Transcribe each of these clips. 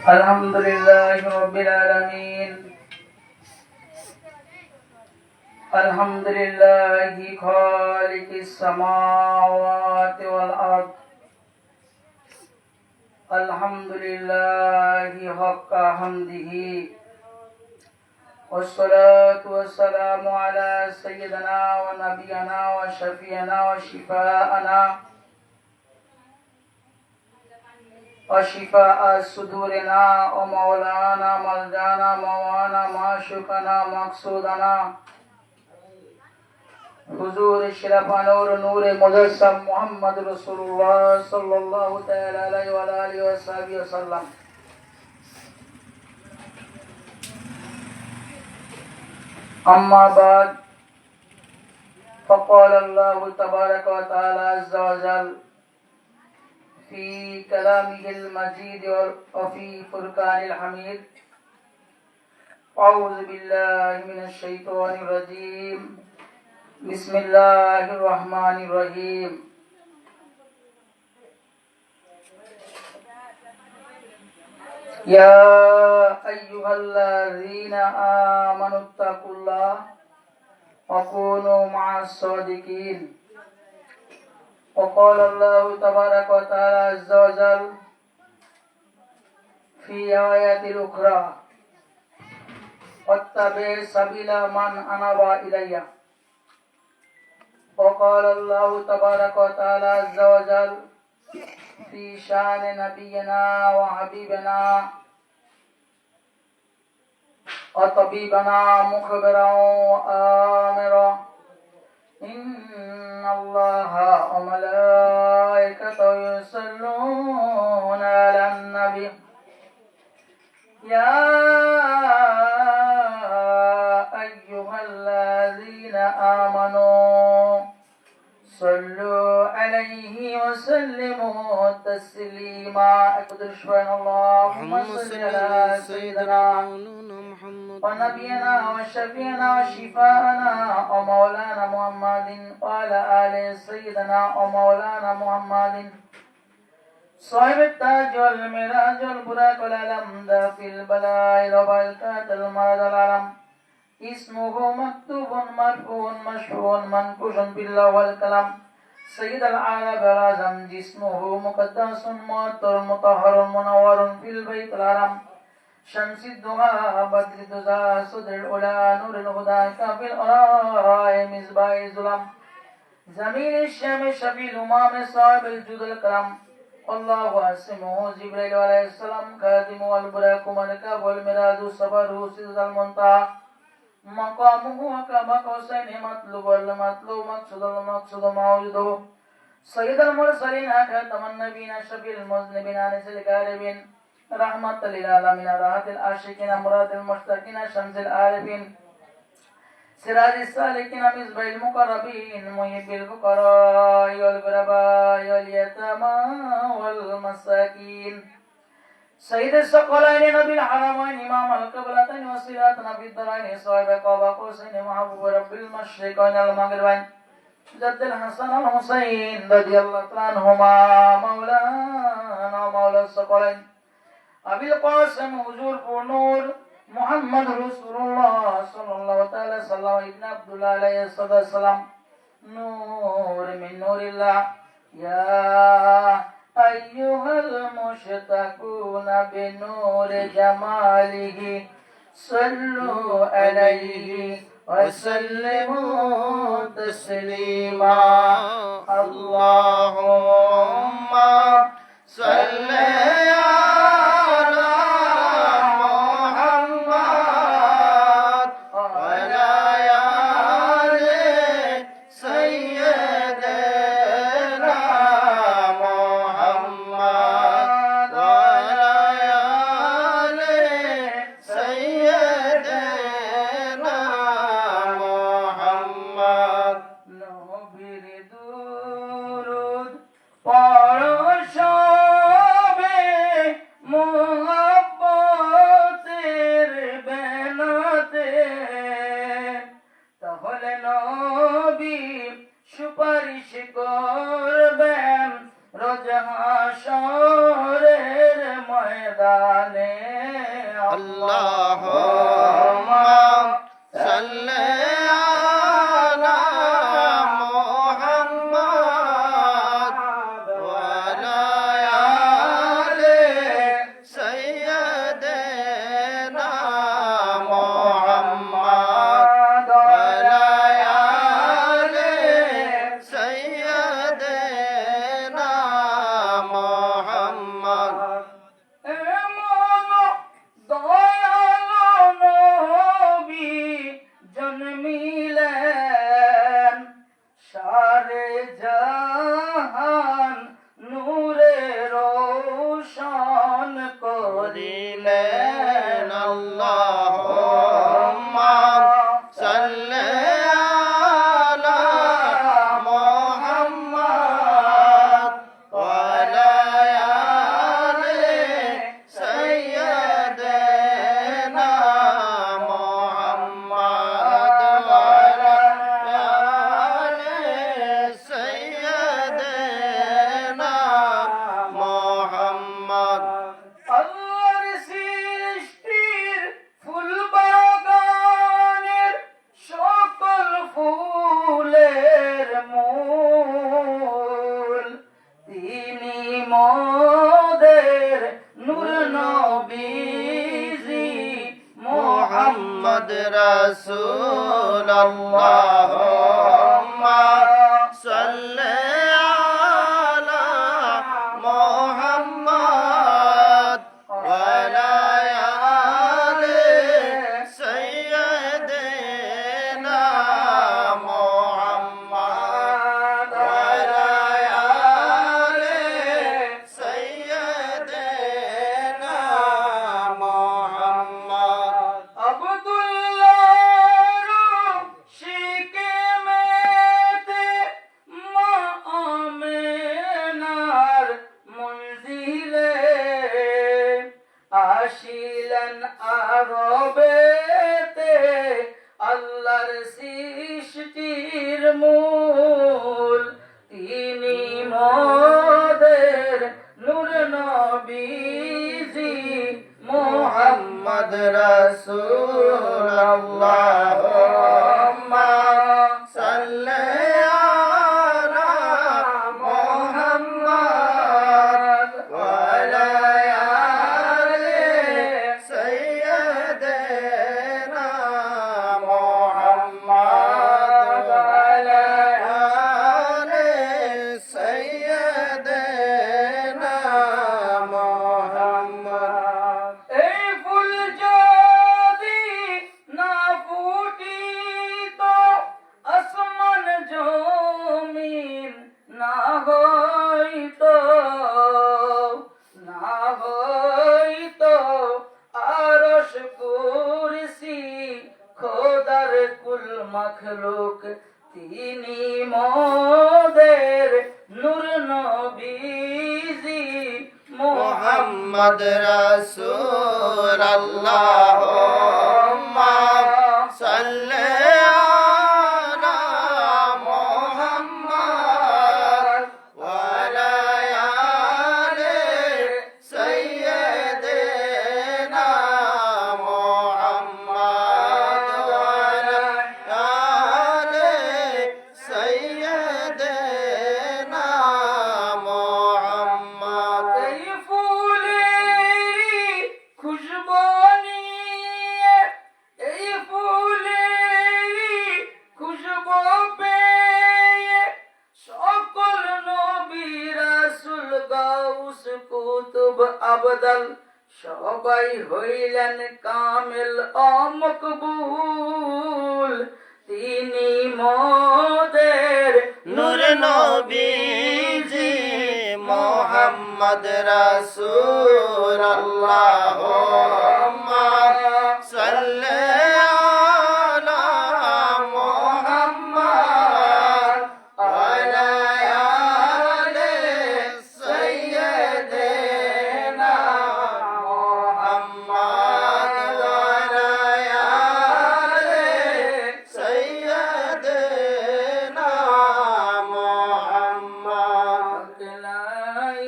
الحمد لله رب العالمين. الحمد لله خالق السماوات والأرض. الحمد لله حق حمده، والصلاة والسلام على سيدنا ونبينا وشفيعنا وشفاءنا وشفاء صدورنا ومولانا ملجانا مولانا معشوقنا مقصودنا حضور اشرف نور مجسم محمد رسول الله صلى الله تعالى عليه وعلى آله وصحبه وسلم. أما بعد، فقال الله تبارك وتعالى عز وجل في كلامه المجيد وفي فرقان الحميد: أعوذ بالله من الشيطان الرجيم، بسم الله الرحمن الرحيم. يا أيها الذين آمنوا اتقوا الله وكونوا مع الصادقين. وقال الله تبارك وتعالى عز وجل في آيات الأخرى: واتبع سبيل من أناب إلي. وقال الله تبارك وتعالى عز وجل في شأن نبينا وحبيبنا وطبيبنا مخبرا وآمرا: إن الله وملائكته يصلون على النبي يا أيها الذين آمنوا صلوا عليه وسلموا تسليما. اقدر سبحان اللهم صل على سيدنا ونبينا وشفينا وشفاءنا ومولانا محمد وعلى آل سيدنا ومولانا محمد صاحب التاج والمراج والبراق والعلم دافي البلاء والبركات المرض العلم اسمه مكتوب مرفوع مشهور منقوش بالله والكلام سيد العرب الأعظم جسمه مقدس معطر مطهر منور في البيت الحرام شمس الدعاء بدر الدجى صدر الأولى نور الهدى كافي الأراء مصباح الظلام زميل الشام شفي الأمام صاحب الجود الكرم الله عاصمه جبريل عليه السلام خادمه البراق ملكه والمراج صبره سيد المنتهى مقامه وقام قوسين مطلوب المطلوب مقصود المقصود موجوده سيد المرسلين خاتم النبيين شفيع المذنبين انس الغاربين رحمة للعالمين راحة العاشقين مراد المشتاقين شمس العارفين سراج السالكين مصباح المقربين محب الفقراء والغرباء واليتامى والمساكين سيد الثقلين نبي الحرمين امام القبلتين وصلاتنا في الدارين صاحب قاب قوسين محبوب رب المشرقين المغربين جد الحسن الحسين رضي الله عنهما مولانا مولى الثقلين أبي القاسم حضور نور محمد رسول الله صلى الله عليه وسلم ابن عبد الله عليه الصلاة والسلام نور من نور الله. يا أيها المشتاقون بنور جماله صلوا عليه وسلموا تسليما. اللهم صل পরশ ময়দানে আল্লাহুম্মা সাল্লি আলা মুহাম্মাদ ওয়া আলা আলি সাইয়্যিদিনা মুহাম্মাদ ওয়া আলা আলি সাইয়্যিদিনা মুহাম্মাদ। এমন দয়ালু নবী জন্মিলেন, সারে জাহান নূরে রোশন করিলেন। আল্লাহুম্মা সাল্লি আলা মুহাম্মাদ ওয়া আলা আলি সাইয়্যিদিনা মুহাম্মাদ ওয়া আলা আলি সাইয়্যিদিনা মুহাম্মাদ। আল্লাহর সৃষ্টির ফুল বাগানের সকল ফুলের মূল, তিনি মোদের নূর নবীজি মুহাম্মদ রাসূল। আল্লাহুম্মা সাল্লি আলা মুহাম্মাদ ওয়া আলা আলি সাইয়্যিদিনা মুহাম্মাদ ওয়া আলা আলি সাইয়্যিদিনা মুহাম্মাদ। আব্দুল্লাহর শিকেমেতে মা আমেনার মঞ্জিলে আসিলেন আরবেতে আল্লাহর সৃষ্টির মূল, তিনি মোদের নূর নবীজি মুহাম্মদ রাসূল। আল্লাহুম্মা সাল্লি আলা মুহাম্মাদ ওয়া আলা আলি সাইয়্যিদিনা মুহাম্মাদ ওয়া আলা আলি সাইয়্যিদিনা মুহাম্মাদ। এই ফুল যদি না ফুটিত, আসমান জমিন না হইত, না হইত আরশ কুরসি খোদার কুল মখলুক, তিনি মোদের নূর নবীজি মুহাম্মদ রাসূল। আল্লাহুম্মা সাল্লি আলা মুহাম্মাদ ওয়া আলা আলি সাইয়্যিদিনা মুহাম্মাদ ওয়া আলা আলি সাইয়্যিদিনা মুহাম্মাদ। এই ফুলের খুশবু নিয়ে, এই ফুলের খুশবু পেয়ে সকল নবী রাসূল গাউস কুতুব আবদাল সবাই হইলেন কামিল ও মকবুল, তিনি মোদের নূর নবীজি মুহাম্মদ রাসূল। আল্লাহুম্মা সাল্লি আলা মুহাম্মাদ ওয়া আলা আলি সাইয়্যিদিনা মুহাম্মাদ ওয়া আলা আলি সাইয়্যিদিনা মুহাম্মাদ। লা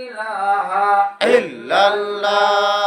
ইলাহা ইল্লাল্লাহ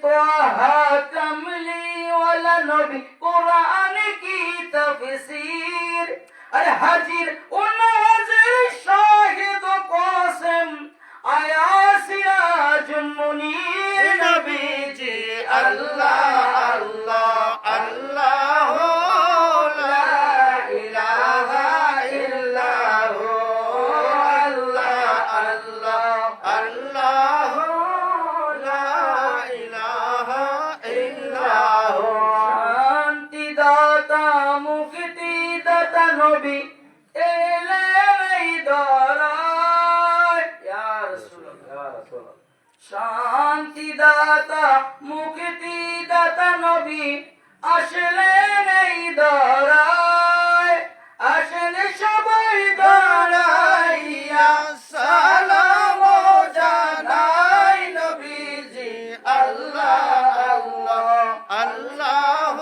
তোহা কামলি ওয়ালা নবী কোরআন কি তাফসীর আরে হাজির ও নাজির শাহিদ কাসেম আয়া সিরাজুল মুনীর নবীজি আল্লাহ আল্লাহ আল্লাহ লা ইলাহা ইল্লাহু আল্লাহ আল্লাহ আল্লাহ লা ইলাহা ইল্লাহু শান্তি দাতা মুক্তি দাতা নবী এলেন এই দরায় ইয়া রাসূলুল্লাহ শান্তি দাতা মুক্তি দাতা নবী আসলেন এই দরায় আসেন সবাই দরাইয়া সালাম জানাই নবীজি আল্লাহ আল্লাহ আল্লাহ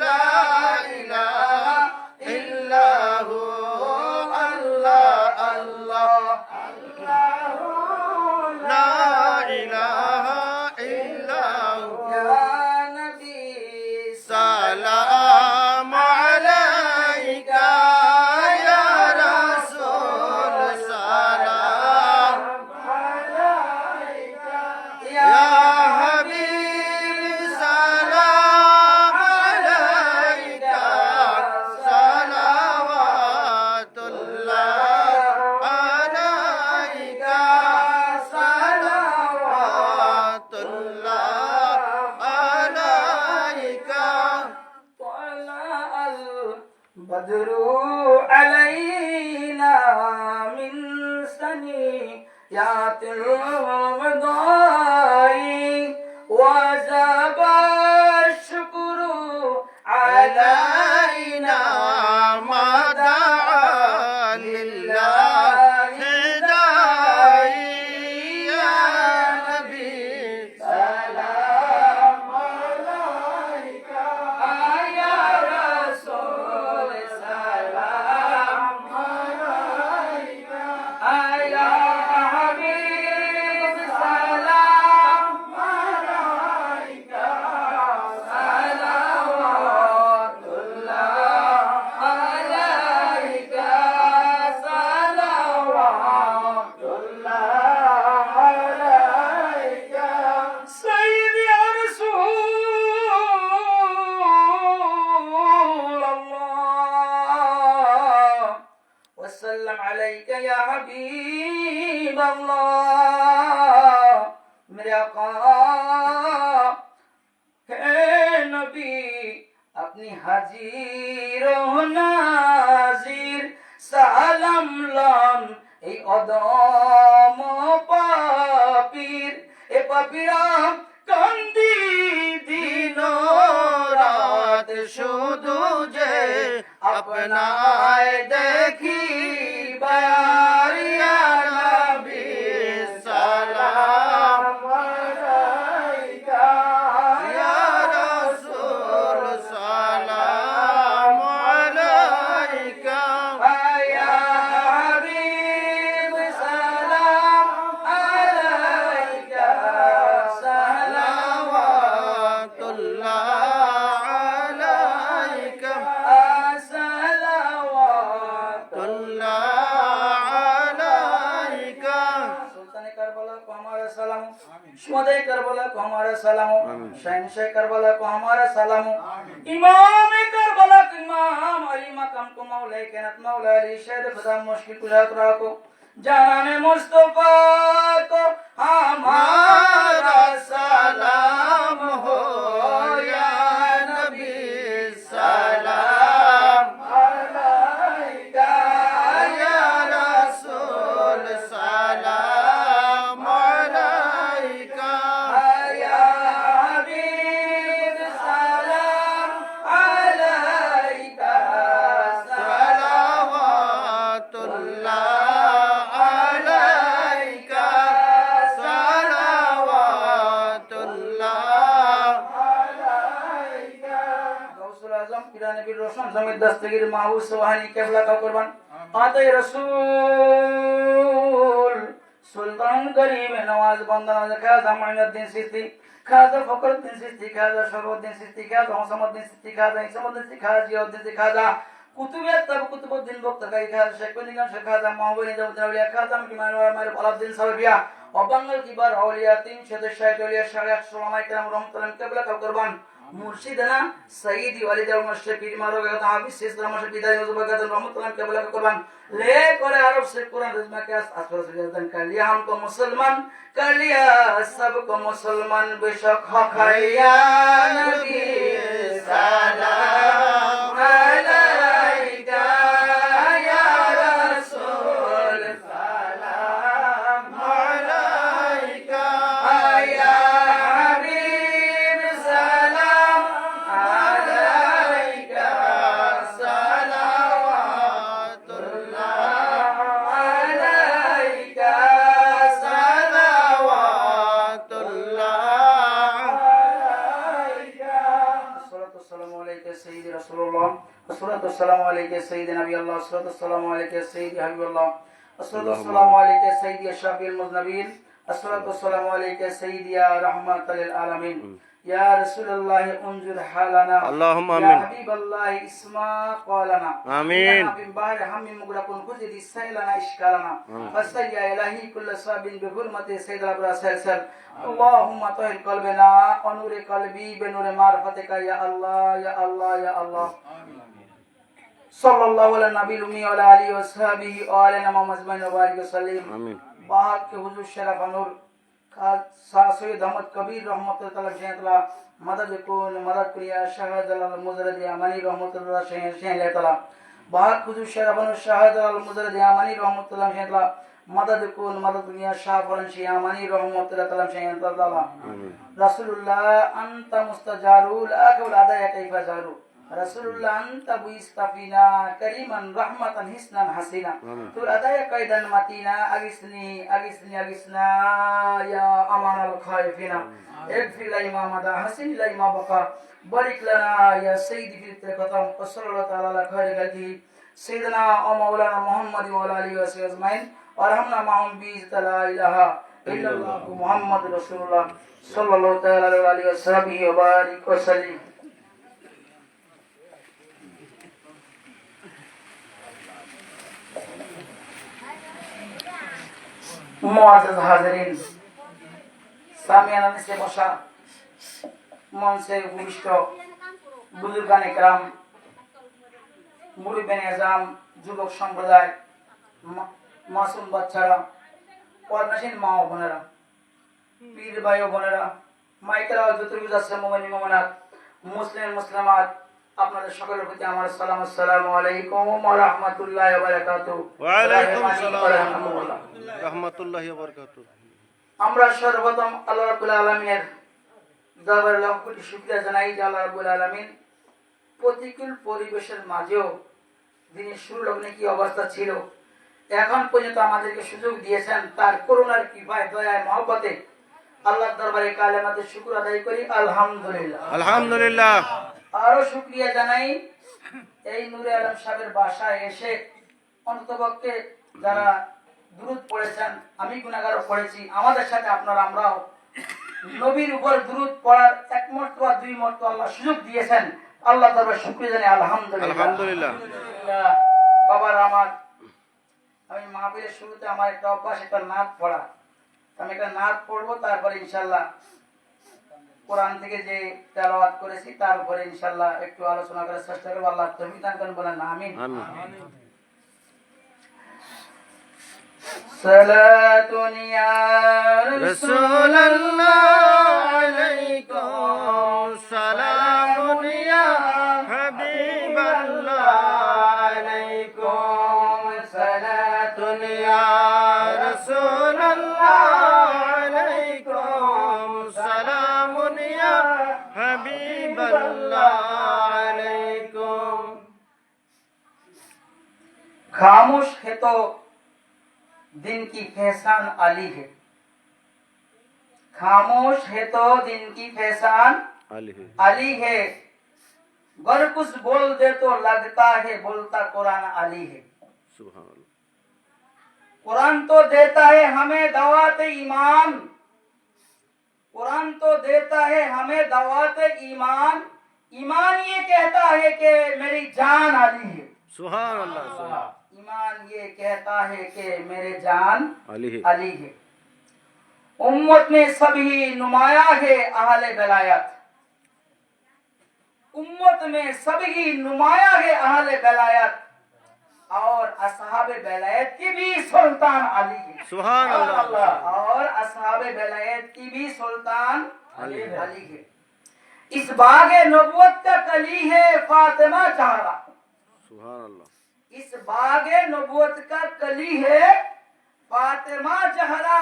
লা ইলাহা ইল্লাহু আল্লাহ আল্লাহ লা ইলাহা ইল্লাহু ইয়া নবী সালাম আলাইকা ইয়া রাসূল সালাম ইয়া হাবিব সালাম আলাইকা সালাওয়াতুল্লাহ আলাইকা সালাওয়াতুল্লাহ আলাইকা طلع البدر علينا من ثنيات الوداع وجب الشكر علينا ما دعا لله داعي يا نبي سلام عليك يا رسول سلام عليك يا حبيب سلام عليك صلوات الله عليك صلوات الله عليك سيدي يا رسول الله وسلم عليك يا حبيب الله मेरे आका हे नबी अपनी हाजिर ও নাজির সালাম লন এই অদম পাপীর এ পাপীরা কান্দি দিন রাত শুধু যে আপনায় দেখি বারিয়া নবী সালাম আলাইকা ইয়া রাসূল সালাম আলাইকা يا حبيب سلام عليك সালাওয়াতুল্লাহ আলাইকা صلوات আলাইকা सुल्तान करबला को हमारा सलाम शुहदा करबला को हमारा सलाम शहंशाह करबला को हमारा सलाम इमाम करबला को इमाम अली मकाम को मौला कायनात मौला अली शहद खुदा मुश्किल कुशात रखो जानाने मुस्तफा को हमारा सलाम हो या नबी सलाम अलैका या रसूल सलाम अलैका या हबीब सलाम अलैका सलावतुल्लाह अलैका নবীর রসুল জমির দস্তগীর মাহবুব সুবহানি কিবলা কা কুরবান আতে রাসূল সুলতান করিম নওয়াজ বন্দনা খাজা মাইনুদ্দিন সিদ্দিক খাজা ফখরুদ্দিন সিদ্দিক খাজা শরফুদ্দিন সিদ্দিক খাজা মোসাম্মদ্দিন সিদ্দিক খাজা ইসামুদ্দিন সিদ্দিক খাজা জিয়াউদ্দিন সিদ্দিক খাজা কুতুবিয়াত তাব কুতুবউদ্দিন বক্তকাই খাজা শেখুদ্দিন শেখ খাজা মাহবুবুদ্দিন দাউদ আউলিয়া খাজা কিমান মারুফ আলাউদ্দিন সালবিয়া ও বাঙ্গাল কিবার আউলিয়া 360 আউলিয়া 150 ওলামায়ে কেরাম রহমাতুল্লাহ কিবলা কা কুরবান মুর্শিদানা সঈদি ওয়ালিদ আল মুশরিকিন মারুফ হাফিজ ইসলাম বিদায় মুজবাগাত রহমাতুল্লাহ কিবলা কা কুরবান ले कर अरब से कुरान रजमा के आसपास गर्दन कर लिया हमको मुसलमान कर लिया सबको मुसलमान बेशक हक है या नबी सलाम अलैका या रसूल सलाम अलैका या हबीब सलाम अलैका الصلاة والسلام عليك يا سيدي نبي الله الصلاة والسلام عليك يا سيدي حبيب الله الصلاة والسلام عليك يا سيدي الشافي المذنبين الصلاة والسلام عليك يا سيدي يا رحمة للعالمين يا رسول الله انظر حالنا اللهم يا آمين. حبيب الله اسمع قولنا آمين. إننا في بحر هم مغرق خذ سيلنا إشكالنا فاستر يا إلهي كل صاب بحرمة سيد الأبرار سلسل اللهم طهر قلبنا ونور قلبي بنور معرفتك يا الله يا الله يا الله صلى الله على النبي الأمي وعلى آله وصحبه وعلى محمد أجمعين وبارك وسلم آمين. बात के हुजूर शरफ नूर का सैयद अहमद कबीर रहमतुल्लाह शहदला मदद कौन मदद प्रिया शहद अल मुजरद यामनी रहमतुल्लाह शहदला बात हुजूर शरफ नूर शहद अल मुजरद यामनी रहमतुल्लाह शहदला मदद कौन मदद प्रिया शाफरन यामनी रहमतुल्लाह शहदला रसूलुल्लाह अंत मुस्तजारुल अकल अदया कैफा जारू रसूलुल्लाह अंत बुइस्तफीना करीमन रहमतन हिसनन हसीना तू अदया कैदन मतीना अगिसनी अगिसनी अगिसना या अमानल खाइफिना اغفر لي ما مضى حسن لي ما بقى بارك لنا يا سيدي في الختم وصلى الله تعالى على خير خلقه سيدنا ومولانا محمد وعلى اله وصحبه اجمعين وارحمنا معهم بعزة لا اله الا الله محمد رسول الله صلى الله تعالى عليه وصحبه وبارك وسلم मुआज़्ज़ज़ हाज़िरीन सामियाना से बसा मन से उपविष्ट बुजुर्गान इकराम मुरीबान आज़म যুবক সম্প্রদায় মাসুম বাচ্চারা পর্দাশীল মা ও বোনেরা পীর ভাই ও বোনেরা মাইকেরা যতটুকু আছে মুমিন মুমিনাত মুসলিম মুসলিমাত আপনাদের সকলের প্রতি আমার সালাম আসসালামু আলাইকুম ওয়া রাহমাতুল্লাহি ওয়া বারাকাতুহু ওয়া আলাইকুম আসসালাম ওয়া রাহমাতুল্লাহি ওয়া বারাকাতুহু আমরা সর্বপ্রথম আল্লাহ রাব্বুল আলামিনের দরবারে লাখ কোটি শুকরিয়া জানাই যে আল্লাহ রাব্বুল আলামিন প্রতিকূল পরিবেশের মাঝেও যিনি শুরু লগ্নে কি অবস্থা ছিল এখন পর্যন্ত আমাদেরকে সুযোগ দিয়েছেন তার করুণার কৃপায় দয়ায় মহব্বতে আল্লাহর দরবারে কালেমাতে শুকর আদায় করি আলহামদুলিল্লাহ আলহামদুলিল্লাহ। আরো শুকরিয়া জানাই এই নূরে আলম সাহেবের বাসায় এসে অন্ততপক্ষে যারা দুরূদ পড়েছেন আমি গুনাহগারও পড়েছি আমাদের সাথে আপনারা আমরাও নবীর উপর দুরূদ পড়ার এক মর্তবা দুই মর্তবা আল্লাহ সুযোগ দিয়েছেন আল্লাহ দরবারে শুকরিয়া জানাই আলহামদুলিল্লাহ আলহামদুলিল্লাহ। বাবার আমার আমি মাহফিলের শুরুতে আমার একটা অভ্যাস একটা নাত পড়া আমি একটা নাত পড়বো তারপরে ইনশাআল্লাহ কোরআন থেকে যে তেলাওয়াত করেছি তার উপরে ইনশাআল্লাহ একটু আলোচনা করার চেষ্টা করব আল্লাহ তৌফিক দান করুন বলেন আমিন আমিন। সালাতুন ইয়া রাসূলুল্লাহ আলাইকুম সালামুন ইয়া হাবিবাল্লাহ আলাইকুম সালাতুন ইয়া রাসূলুল্লাহ আলাইকুম সালামুন ইয়া হাবিবাল্লাহ আলাইকুম। खामोश है तो दिन की फैसान आली है खामोश है तो दिन की फैसान आली है गर कुछ बोल दे तो लगता है बोलता कुरान आली है कुरान तो देता है हमें दावत ईमान, कुरान तो देता है हमें दावत ईमान। ईमान ये कहता है कि मेरी जान अली है। सुभान अल्लाह। ईमान ये कहता है कि मेरे जान अली है। अली है। उम्मत में सभी नुमाया है अहले बेलायत, उम्मत में सभी नुमाया है अहले बेलायत, और असहाबे बेलायत की भी सुल्तान अली है। सुभान अल्लाह। और असहाबे बेलायत की भी सुल्तान अली है। अली है। इस बागे नबुवत का कली है फातिमा ज़हरा। सुभान अल्लाह। इस बागे नबुवत का कली है फातिमा ज़हरा।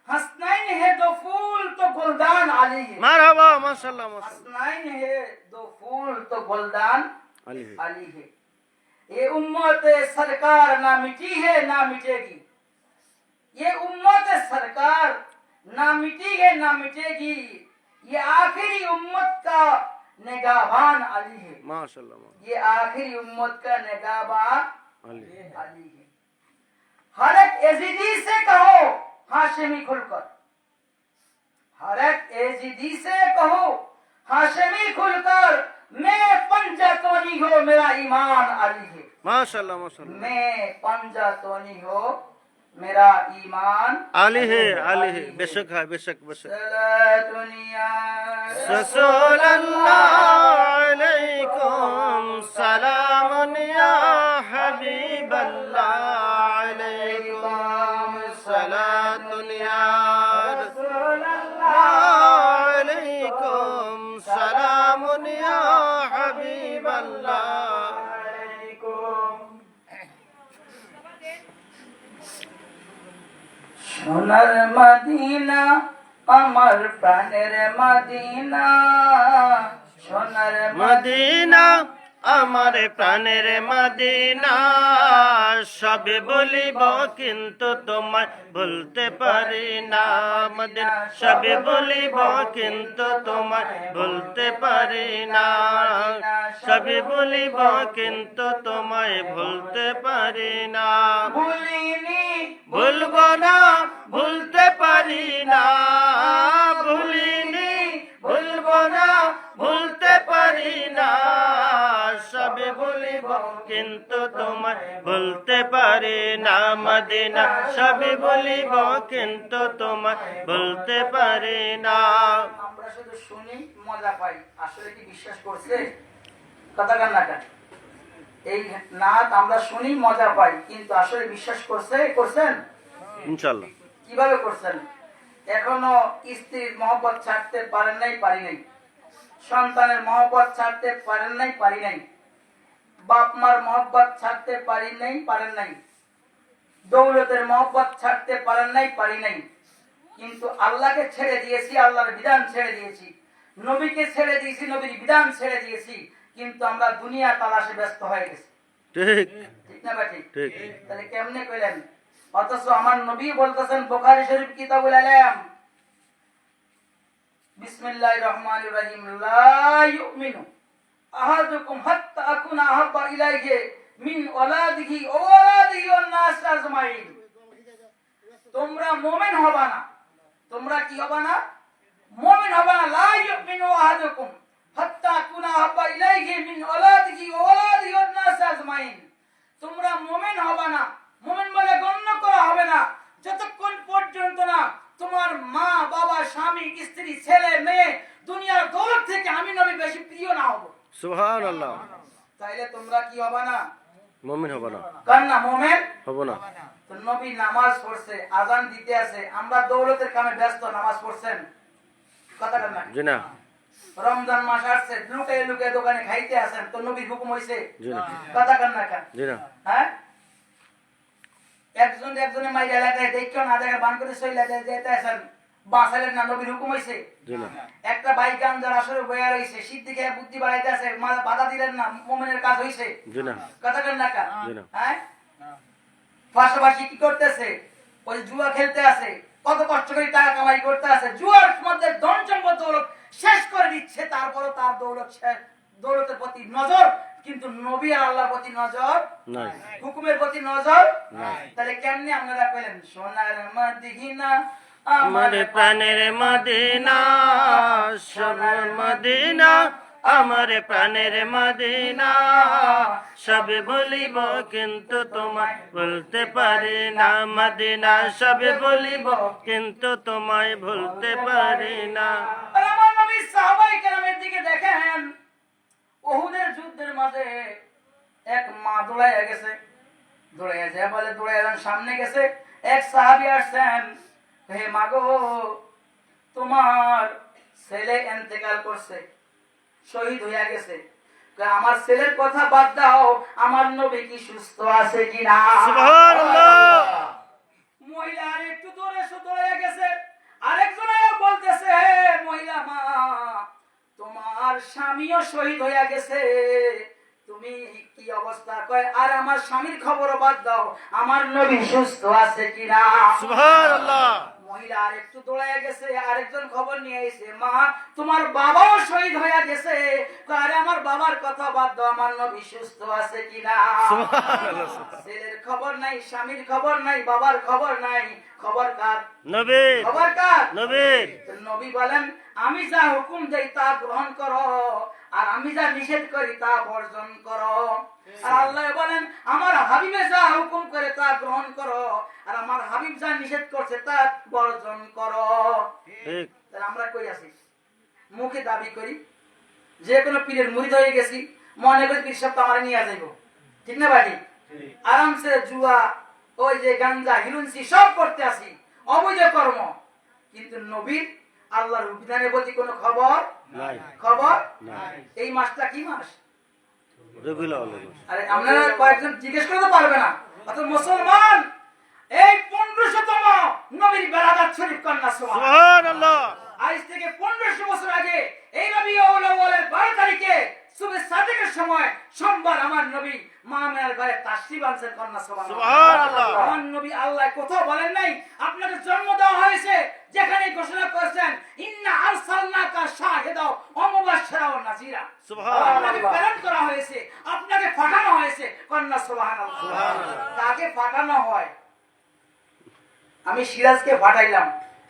हसनैन है दो फूल तो गुलदान अली है। मरहबा माशाल्लाह माशाल्लाह। हसनैन है दो फूल तो गुलदान अली है। अली है। ये उम्मत सरकार ना मिटी है ना मिटेगी, ये उम्मत सरकार ना मिटी है ना मिटेगी। ये आखिरी उम्मत का निगाहबान अली है। माशाल्लाह माशाल्लाह। ये आखिरी उम्मत का निगाहबान अली है। अली है। हर एक एजीदी से कहो हाशिमी खुलकर, हर एक एजीदी से कहो हाशिमी खुलकर, मैं पंजा तो नहीं हो मेरा ईमान अली है। माशाल्लाह माशाल्लाह। मैं पंजा तो नहीं हो मेरा ईमान अली है। अली है। बेशक है बेशक बेशक। दुनिया रसूल अल्लाह अलैकुम सलाम या हबीब अल्लाह अलैकुम सलातुन या रसूल अल्लाह अलैकुम सलाम या हबीब अल्लाह। সোনার মদিনা আমার প্রাণের মদিনা, সোনার মদিনা আমার প্রাণের মদিনা, সবে বলিব কিন্তু তোমায় ভুলতে পারি না। মদিনা সবে বলিব কিন্তু তোমায় ভুলতে পারি না, সবে বলিব কিন্তু তোমায় ভুলতে পারি না। ভুলিনি ভুলবো না ভুলতে পারি না, ভুলিনি ভুলবো না ভুলতে পারি না, সবে বলিব কিন্তু তোমায় ভুলতে পারি না। মদিনা সবে বলিব কিন্তু তোমায় ভুলতে পারি না। আমরা শুধু শুনি মজা পাই, আসলে কি বিশ্বাস করছে? কথা কান না কান। এই নাচ আমরা শুনি মজা পাই, কিন্তু আসলে বিশ্বাস করছেন? ইনশাআল্লাহ। কিভাবে করছেন? এখনো স্ত্রীর মহব্বত ছাড়তে পারেন নাই, পারি নাই। সন্তানের মহব্বত ছাড়তে পারেন নাই, পারি নাই। বাপ মার মহব্বত ছাড়তে পারি নাই, পারেন নাই। দৌলতের মহব্বত ছাড়তে পারেন নাই, পারি নাই। কিন্তু আল্লাহকে ছেড়ে দিয়েছি, আল্লাহর বিধান ছেড়ে দিয়েছি। নবীকে ছেড়ে দিয়েছি, নবীর বিধান ছেড়ে দিয়েছি। কিন্তু আমরা দুনিয়া তালাশে ব্যস্ত হয়ে গেছি। ঠিক ঠিক না ভাই? ঠিক। তাহলে কেমনে কইলেন? অথচ আমার নবী বলতেছেন বুখারী শরীফ কিতাবুল আলাম, বিসমিল্লাহির রহমানির রহিম, লা ইউমিনু আহাদুকুম হাত্তা আকুনা আহাব্বা ইলাইহি মিন ওয়ালাদিহি ওয়া ওয়ালাদিহি ওয়ান নাস আজমাইন। তোমরা মুমিন হবা না, তোমরা কি হবা না? মুমিন হবা না। লা ইউমিনু আহাদুকুম হাত্তা আকুনা আহাব্বা ইলাইহি মিন ওয়ালাদিহি ওয়া ওয়ালাদিহি ওয়ান নাস আজমাইন। তোমরা মুমিন হবা না, মুমিন বলে গণ্য করা হবে না যতক্ষণ পর্যন্ত না তোমার মা বাবা স্বামী স্ত্রী ছেলে মেয়ে দুনিয়ার দৌলত থেকে আমি নবী বেশি প্রিয় না হব। সুবহানাল্লাহ। তাইলে তোমরা কি হবে না? মুমিন হব না। কার না মুমিন হব না। তো নবী নামাজ পড়ছে, আজান দিতে আছে, আমরা দৌলতের কামে ব্যস্ত, নামাজ পড়ছেন? কথা কার না? জি না। রমজান মাস আসছে, লুকিয়ে লুকিয়ে দোকানে খাইতে আছেন, তো নবীর হুকুম হইছে? জি না। কথা কার না? জি না। হ্যাঁ, একজনে মাইর এলাকায় দেখো না দেখা বান করে সইলা যেতে আছেন, বাঁচালেন না, নবীর হুকুম হইছে? জি না। একটা বাইক গাঞ্জার আসরে বয়া রইছে, শীত দিকে বুদ্ধি বাড়াইতে আছে, বাধা দিলেন না, মুমিনের কাজ হইছে? জি না। কথা কার না? জি না। হ্যাঁ, পাশাপাশি কি করতেছে? ওই জুয়া খেলতে আছে, কত কষ্ট করে টাকা কামাই করতে আছে, জুয়ার মধ্যে ধন সম্পদ দৌলত শেষ করে দিচ্ছে, তারপরও তার দৌলত শেষ দৌলতের প্রতি নজর, কিন্তু নবী আর আল্লাহর প্রতি নজর নাই হুকুমের প্রতি নজর নাই। তাহলে কেমনে আপনারা পেলেন সোনার মদিনা আমার প্রাণের মদিনা, সোনার মদিনা, আমার প্রাণের মদিনা, সবে বলিব কিন্তু তোমায় বলতে পারি না মদিনা, সবে বলিব কিন্তু তোমায় বলতে পারি না। আর আমার নবী সাহাবায়ে কেরামের দিকে দেখেন, উহুদের যুদ্ধের মাঝে এক মা দৌড়াইয়া গেছে, দৌড়াইয়া যায় বলে দৌড়াইয়া সামনে গেছে, এক সাহাবী আসছেন, হে মা গো, তোমার ছেলে ইন্তেকাল করছে, শহীদ হইয়া গেছে, আমার ছেলের কথা বাদ দাও, আমার নবী কি সুস্থ আছে কিনা? সুবহানাল্লাহ। মহিলা আর একটু দূরে দৌড়াইয়া গেছে, আরেকজন বলতেছে, হে মহিলা মা, তোমার স্বামীও শহীদ হইয়া গেছে, তুমি কি অবস্থা? কয় আর আমার স্বামীর খবর বাদ দাও, আমার নবী সুস্থ আছে কিনা? সুবহানাল্লাহ। মহিলা আর একটু দৌড়াইয়া গেছে, আরেকজন খবর নিয়ে এসে, মা তোমার বাবাও শহীদ হইয়া গেছে, কয় আরে আমার বাবার কথা বাদ দাও, আমার নবী সুস্থ আছে কিনা? সুবহানাল্লাহ। ছেলের খবর নাই, স্বামীর খবর নাই, বাবার খবর নাই, খবর কার? নবী, খবর কার? নবী। নবী বলেন, আমি যা হুকুম দেই তা গ্রহণ করো, আর আমি যা নিষেধ করি তা বর্জন করো। আর আল্লাহ বলেন, আমার হাবিবে যা হুকুম করে তা গ্রহণ করো, আর আমার হাবিব যা নিষেধ করছে তা বর্জন করো। ঠিক। তাহলে আমরা কই আছি? মুখে দাবি করি, যে কোনো পীরের মুরিদ হয়ে গেছি, মনে করি পীর সাহেব তো আমার নিয়ে যাইব, ঠিক না বাড়ি? আরামসে জুয়া, ওই যে গাঞ্জা, হিরুনসি সব করতে আসি, অবৈধ কর্ম, কিন্তু নবীর আল্লাহর বিধানের প্রতি কোনো খবর নাই খবর নাই। এই মাসটা কি মাস? রবিউল আউয়াল। আরে আপনারা কয়েকজন জিজ্ঞেস করতে পারবে না, অত মুসলমান এই 1500তম নবীর বেলাদাত শরীফ কন্যা সুবহানাল্লাহ। আজ থেকে 1500 বছর আগে এই রবিউল আউয়ালের 12 তারিখে সুবহে সাদেকের সময় সোমবার আমার নবী মা আমিনার ঘরে তাশরীফ আনছেন কন্যা সুবহানাল্লাহ। আমার নবী আল্লাহ কোথাও বলেন নাই আপনাকে জন্ম দেওয়া হয়েছে, যেখানে ঘোষণা করেছেন ইন্না আরসালনাকা শাহিদা ওয়া মুবাশশিরা ওয়া নাযীরা, আপনাকে প্রেরণ করা হয়েছে, আপনাকে পাঠানো হয়েছে কন্যা সুবহানাল্লাহ। কাকে পাঠানো হয়? আমি সিরাজকে পাঠাইলাম,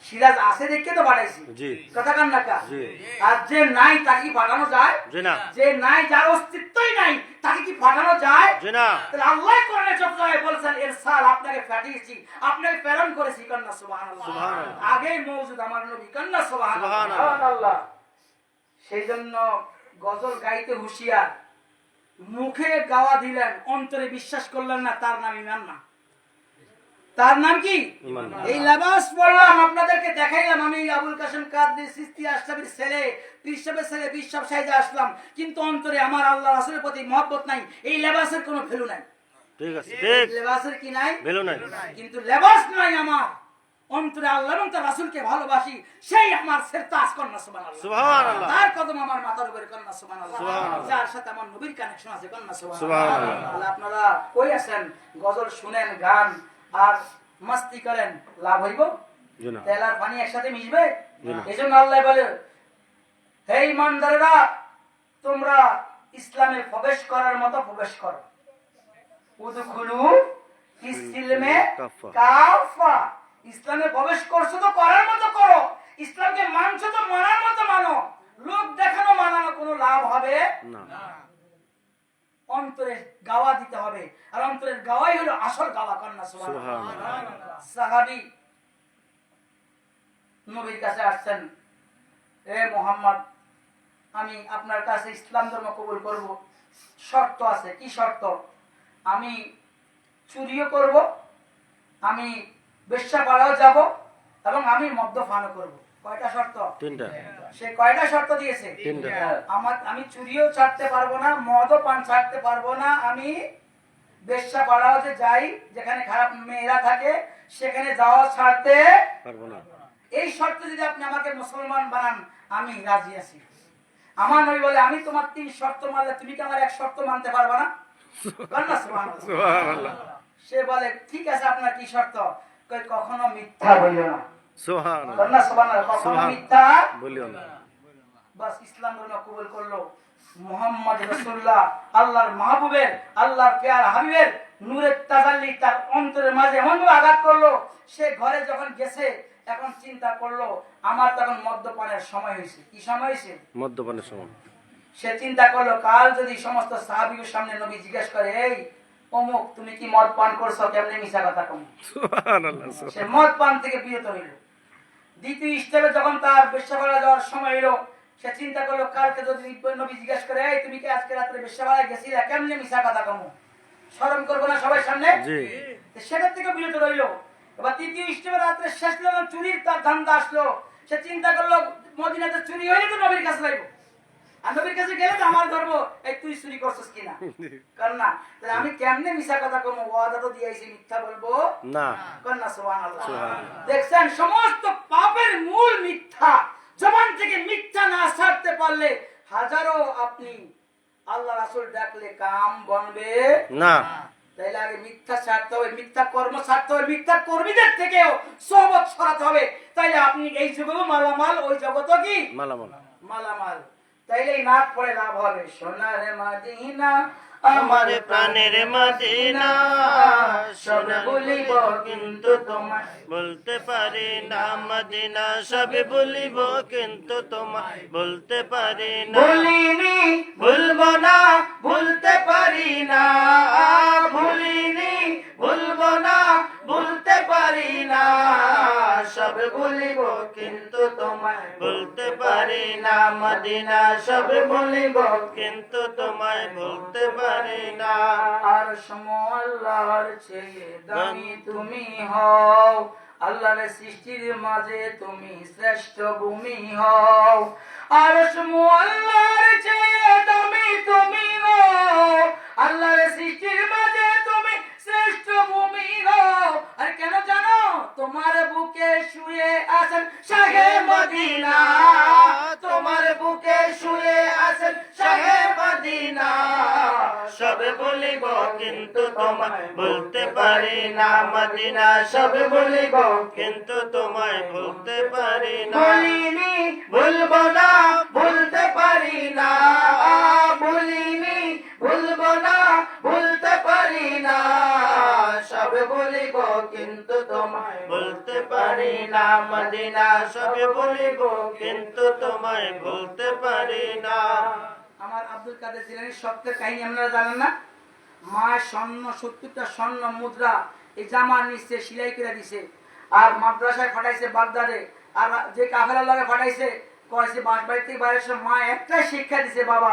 সিরাজ আছে দেখে তো পাঠাইছি, জি কথা কান না কা? জি। আর যে নাই তাকে কি পাঠানো যায়? জি না, যে নাই, যার অস্তিত্বই নাই, তাকে কি পাঠানো যায়? জি না। তাহলে আল্লাহ কোরআনে যত জায়গায় বলেছেন ইরসাল, আপনাকে পাঠিয়েছি, আপনাকে প্রেরণ করেছি কন্যা সুবহানাল্লাহ। সুবহানাল্লাহ। আগেই মওজুদ আমার নবী কন্যা সুবহানাল্লাহ। সুবহানাল্লাহ। সেই জন্য গজল গাইতে হুঁশিয়ার, মুখে গাওয়া দিলেন, অন্তরে বিশ্বাস করলেন না, তার নাম ঈমান না। তার নাম কি? ঈমান। এই লেবাস পরলাম, আপনাদেরকে দেখাইলাম, আমি আবুল কাসেম কাদরি চিশতি আশরাফির ছেলে, পীর সাহেবের ছেলে, পীর সাহেব সাইজে আসলাম, কিন্তু অন্তরে আমার আল্লাহ রাসূলের প্রতি মহব্বত নাই। এই লেবাসের কোনো ভ্যালু নাই। ঠিক আছে, ঠিক। লেবাসের কি নাই? ভ্যালু নাই। কিন্তু লেবাস নাই আমার অন্তরে, আল্লাহ এবং তার রাসূলকে ভালোবাসি, সেই আমার সেরতাজ কন্যা সুবহানাল্লাহ। সুবহানাল্লাহ। তার কদম আমার মাথার উপরে কন্যা সুবহানাল্লাহ। সুবহানাল্লাহ। যার সাথে আমার নবীর কানেকশন আছে কন্যা সুবহানাল্লাহ। সুবহানাল্লাহ। তাহলে আপনারা কই আছেন? গজল শুনেন, গান আর মস্তি করেন, লাভ হইব? জি না, তেল আর পানি একসাথে মিশবে? জি না। এজন্য আল্লাহ বলে, হে ইমানদাররা, তোমরা ইসলামে প্রবেশ করার মতো প্রবেশ করো। উদখুলু ফিস-সিলমে কাফা। ইসলামে প্রবেশ করছো তো করার মতো করো, ইসলামকে মানছো তো মানার মতো মানো। লোক দেখানো মানানো কোনো লাভ হবে না। অন্তরে গাওয়া দিতে হবে, আর অন্তরের গাওয়াই হলো আসল গাওয়া কন্যা সুবহানাল্লাহ। সুবহানাল্লাহ। সাহাবী নবীর কাছে আসছেন, হে মুহাম্মদ, আমি আপনার কাছে ইসলাম ধর্ম কবুল করব, শর্ত আছে। কি শর্ত? আমি চুরিও করব, আমি বেশ্যাপাড়াও যাব, এবং আমি মদ্যপানও করব। কয়টা শর্ত? তিনটা। সে কয়টা শর্ত দিয়েছে? তিনটা। আমি চুরিও ছাড়তে পারবো না, মদও পান ছাড়তে পারবো না, আমি বেশ্যাপাড়াও যে যাই, যেখানে খারাপ মেয়েরা থাকে সেখানে যাওয়া ছাড়তে পারবো না। এই শর্তে যদি আপনি আমাকে মুসলমান বানান, আমি রাজি আছি। আমার নবী বলে, আমি তোমার 3 শর্ত মানলে তুমি কি আমার 1 শর্ত মানতে পারবে না? কন্যা সুবহানাল্লাহ। সুবহানাল্লাহ। সে বলে, ঠিক আছে, আপনার কি শর্ত? কই, কখনো মিথ্যা বলিও না। সুবহানাল্লাহ। কন্যা সুবহানাল্লাহ। কখনো সুবহান। মিথ্যা বলিও না। বাস ইসলাম ধর্ম কবুল করলো। মুহাম্মদ রাসূলুল্লাহ আল্লাহর মাহবুবের, আল্লাহর প্যার হাবিবের নূরের তাজাল্লি তার অন্তরের মাঝে এমনভাবে আঘাত করলো, সে ঘরে যখন গেছে এখন চিন্তা করলো আমার তখন মদ্যপানের সময় হয়েছে। কি সময় হয়েছে? মদ্যপানের সময়। সে চিন্তা করলো কাল যদি সমস্ত সাহাবীর সামনে নবী জিজ্ঞেস করে, এই অমুক তুমি কি মদ পান করছো, কেমনে মিছা কথা কম। সুবহানাল্লাহ। সে মদ পান থেকে বিরত হইল। দ্বিতীয় স্টেপে যখন তার বেশ্যাবাড়া যাওয়ার সময় এলো, সে চিন্তা করলো কালকে যদি নবী জিজ্ঞেস করে, এই তুমি কি আজকে রাত্রে বেশ্যাবাড়ায় গেছিলা, কেমনে মিছা কথা কম, শরম করবো না সবাই সামনে? জি। সেটার থেকে বিরত রইল। এবার তৃতীয় স্টেপে রাত্রে শেষ হলো, চুরির তার ধান্দা আসলো। সে চিন্তা করলো মদিনাতে চুরি হইলে তো নবীর কাছে যাইবো, আর নবীর কাছে গেলে তো আমার ধরবো, এই তুই চুরি করছিস কিনা। কারণ না তাহলে আমি কেমনে মিছা কথা কমো, ওয়াদা তো দিয়েছি, মিথ্যা বলবো না। কারণ না। সুবহানাল্লাহ। সুবহানাল্লাহ। দেখছেন সমস্ত পাপের মূল মিথ্যা। জবান থেকে মিথ্যা না ছাড়তে পারলে হাজারো আপনি আল্লাহ রাসূল ডাকলে কাম বনবে না। তাইলে আগে মিথ্যা ছাড়তে হবে, মিথ্যা কর্ম ছাড়তে হবে, মিথ্যা কর্মীদের থেকেও সোহবত ছড়াতে হবে। তাইলে আপনি এই যুগেও মালামাল, ওই জগতও কি মালামাল। মালামাল। তাইলেই নাক পড়ে লাভ হবে। সোনার মদিনা আমার প্রাণের মদিনা, সব ভুলিব কিন্তু তোমায় বলতে পারি না মদিনা, সব ভুলিব কিন্তু তোমায় বলতে পারি না। ভুলিনি ভুলবো না, ভুলতে পারি না, ভুলিনি ভুলবো না, ভুলতে পারি না, সব ভুলিব কিন্তু তোমায় বলতে পারি না মদিনা, সব ভুলিব কিন্তু তোমায় বলতে পারি না। আর আল্লাহর চেয়ে দামি তুমি হও, আল্লাহর সৃষ্টির মাঝে তুমি শ্রেষ্ঠ ভূমি হও। আর আল্লাহর চেয়ে দামি তুমি হও, আল্লাহর সৃষ্টির মাঝে তুমি শ্রেষ্ঠ ভূমি হও। আর কেন জানো? তোমার বুকে শুয়ে আছেন শাহে মদিনা, তোমার বুকে শুয়ে আছেন শাহে মদিনা, সব বলিব কিন্তু তোমায় বলতে পারি না মদিনা, সব বলিব কিন্তু তোমায় বলতে পারি না। বলিনি ভুলবো না, ভুলতে পারি না, বলিনি ভুলবো না, ভুলতে পারি না, সব বলিব কিন্তু তোমায় বলতে পারি না মদিনা, সব বলিব কিন্তু তোমায় বলতে পারি না। আমার আব্দুল কাদের জিলানীর সত্যের কাহিনী আপনারা জানেন না? মা স্বর্ণ 70টা স্বর্ণ মুদ্রা এই জামার নিচে সেলাই করে দিছে, আর মাদ্রাসায় পাঠাইছে বাগদাদে, আর যে কাফেলার লাগে পাঠাইছে কয়েছে বাড়ি থেকে বাইরের সময় মা একটাই শিক্ষা দিছে, বাবা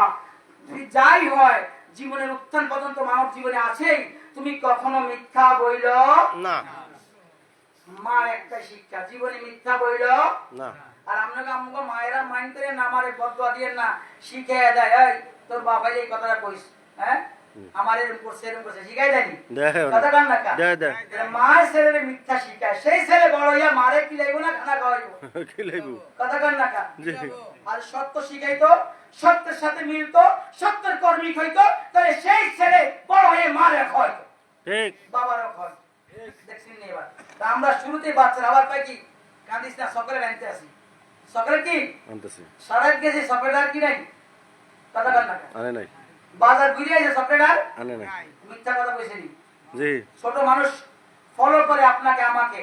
তুই যাই হয় জীবনের উত্থান পতন তো মানব জীবনে আছেই, তুমি কখনো মিথ্যা বইল না। মার একটা শিক্ষা, জীবনে মিথ্যা বইল না। আর আপনাকে আমাকে মায়েরা মাইন্ড করে না, মারে বদয়া দিয়ে না, শিখে দেয় এই তোর বাবা এই কথাটা কইস, হ্যাঁ আমার এরকম করছে এরকম করছে, শিখাই দেয়নি কথা কান না কা মায়ের ছেলে মিথ্যা শিখায়, সেই ছেলে বড় হইয়া মারে কি লাগবো না খানা খাওয়াইবো কথা কান না কা। আর সত্য শিখাইতো, সত্যের সাথে মিলতো, সত্যের কর্মিক হইতো, তাহলে সেই ছেলে বড় হয়ে মারে হয়তো ঠিক বাবারও হয়। দেখছেন নি এবার তা আমরা শুরুতেই বাচ্চারা আবার পাই কি কাঁদিস না, সকালে আনতে আসি, সকালে কি আনতেছি সারা গেছি সকালে আর কি নাই কথা কান না কা। আনে নাই। বাজার ঘুরে আছে সকালে আর আনে নাই। মিথ্যা কথা কইছে নি। জি। ছোট মানুষ ফলো করে আপনাকে আমাকে,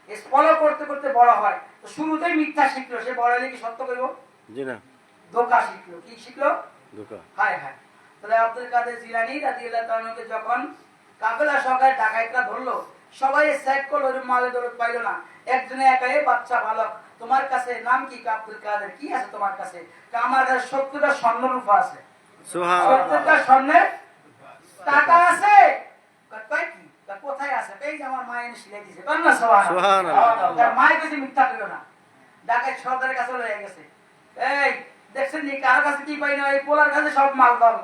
এই ফলো করতে করতে বড় হয়। তো শুরুতেই মিথ্যা শিখলো, সে বড় হলে কি সত্য কইব? জি না। ধোঁকা শিখলো। কি শিখলো? ধোঁকা। হায় হায়। তাহলে আব্দুল কাদের জিলানী রাদিয়াল্লাহু তাআলাকে যখন কাফেলা সরকার ডাকাইতরা ধরলো, সবাই চেক করলো, মালে দৌলত পাইল না, একজনে একাই বাচ্চা ভালো, তোমার কাছে নাম কি? আব্দুল কাদের। কি আছে তোমার কাছে? আমার কাছে 70টা স্বর্ণ রূপা আছে। সুবহানাল্লাহ। 70টা স্বর্ণের টাকা আছে। কয় কি? কোথায় আছে? এই যে আমার মা এনে সিলাই দিয়েছে। কার না সুবহানাল্লাহ। তার মায়ের কাছে মিথ্যা কইলো না, ডাকাইত সর্দারের কাছে লয়ে গেছে। এই দেখছেন নি কার কাছে কি পাই না, এই পোলার কাছে সব মাল দাও।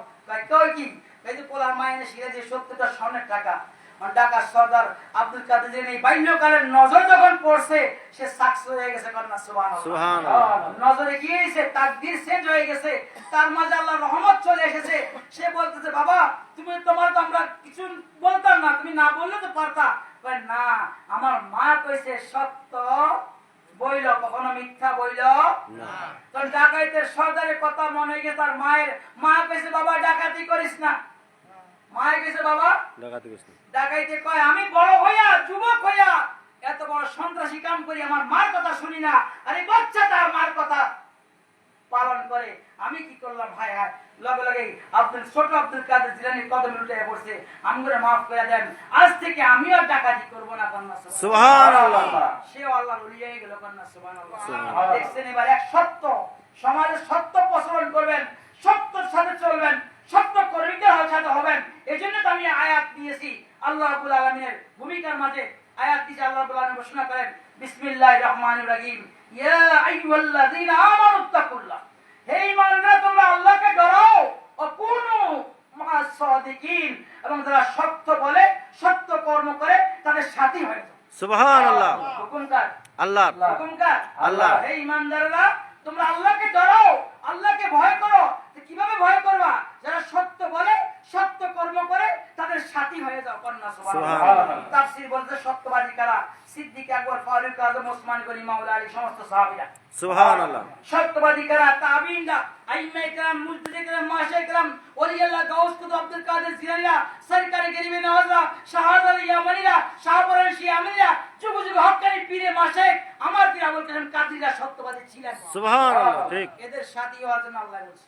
কয় কি? এই যে পোলার মা এনে সিলাই দিয়ে 70টা স্বর্ণের টাকা। ঢাকা সর্দার আব্দুল কাদের জিলানী বাল্যকালের নজর যখন পড়ছে, সে সাকসেস হয়ে গেছে। কন্যা সুবহানাল্লাহ। নজরে কি হয়েছে? তাকদীর চেঞ্জ হয়ে গেছে, তার মাঝে আল্লাহর রহমত চলে এসেছে। সে বলতেছে, বাবা তুমি তোমার তো আমরা কিছু বলতাম না, তুমি না বললে তো পারতা। কয় না, আমার মা কইছে সত্য বইল, কখনো মিথ্যা বইল না। তোর ডাকাইতের সর্দারের কথা মনে হয়ে গেছে, তার মায়ের মা কইছে বাবা ডাকাতি করিস না। মায়ের কইছে বাবা ডাকাতি করিস না। ডাকাইতে কয় আমি বড় হইয়া যুবক হইয়া এত বড় সন্ত্রাসী কাম করি, আমার মার কথা শুনি না, আর এই বাচ্চা তার মার কথা পালন করে, আমি কি করলাম? ভাই হায়, লগে লগে ছোট আব্দুল কাদের জিলানীর কদমে উঠে পড়ছে, আমগুলো মাফ করে দেন, আজ থেকে আমিও ডাকাতি করবো না। কন্যা সুবহানাল্লাহ। সেও আল্লাহর ওলি হয়ে গেল। কন্যা সুবহানাল্লাহ। দেখছেন, এবার এক সত্য সমাজে সত্য প্রচলন করবেন, সত্যের সাথে চলবেন, সত্য কর্মীদের সাথে হবেন। এই জন্য তো আমি আয়াত দিয়েছি আল্লাহ রাব্বুল আলামিনের ভূমিকার মাঝে। আয়াত দিয়েছে আল্লাহ রাব্বুল আলামিন ঘোষণা করেন, বিসমিল্লাহির রহমানির রহিম, ইয়া আইয়ুহাল্লাযীনা আমানুত্তাকুল্লাহ, হে ঈমানদাররা তোমরা আল্লাহকে ডরাও, ওয়া কুনু মা'আস সাদিকিন, এবং যারা সত্য বলে সত্য কর্ম করে তাদের সাথী হয়ে যাও। সুবহানাল্লাহ। হুকুম কার? আল্লাহ। হুকুম কার? আল্লাহ। হে ঈমানদাররা তোমরা আল্লাহকে ডরাও, আল্লাহকে ভয় করো। তো কিভাবে ভয় করবা? যারা সত্য বলে সত্য কর্ম করে তাদের সাথী হয়ে যাও। কন্যা সুবহানাল্লাহ। তাফসীর বলতে সত্যবাদী কারা? সিদ্দিক আকবর, ফারুক আযম, ওসমান গনি, মাওলা আলী, সমস্ত সাহাবীরা। সুবহানাল্লাহ। সত্যবাদী কারা? তাবিঈনরা, আইম্মায়ে কেরাম, মুজতাহিদে কেরাম, মাশায়েখে কেরাম, ওলি আল্লাহ, গাউস কুতুব, আব্দুল কাদের জিলানীরা, সরকারে গরিবে নওয়াজরা, শাহজালাল ইয়ামানিরা, শাহপরান শিয়ামিরা, যুগ যুগ হক্কানি পীরে মাশায়েখ আমার পীর আবুল কালাম কাদরিরা সত্যবাদী ছিলেন। সুবহানাল্লাহ। ঠিক। এদের সাথী হওয়ার জন্য আল্লাহ বলছে।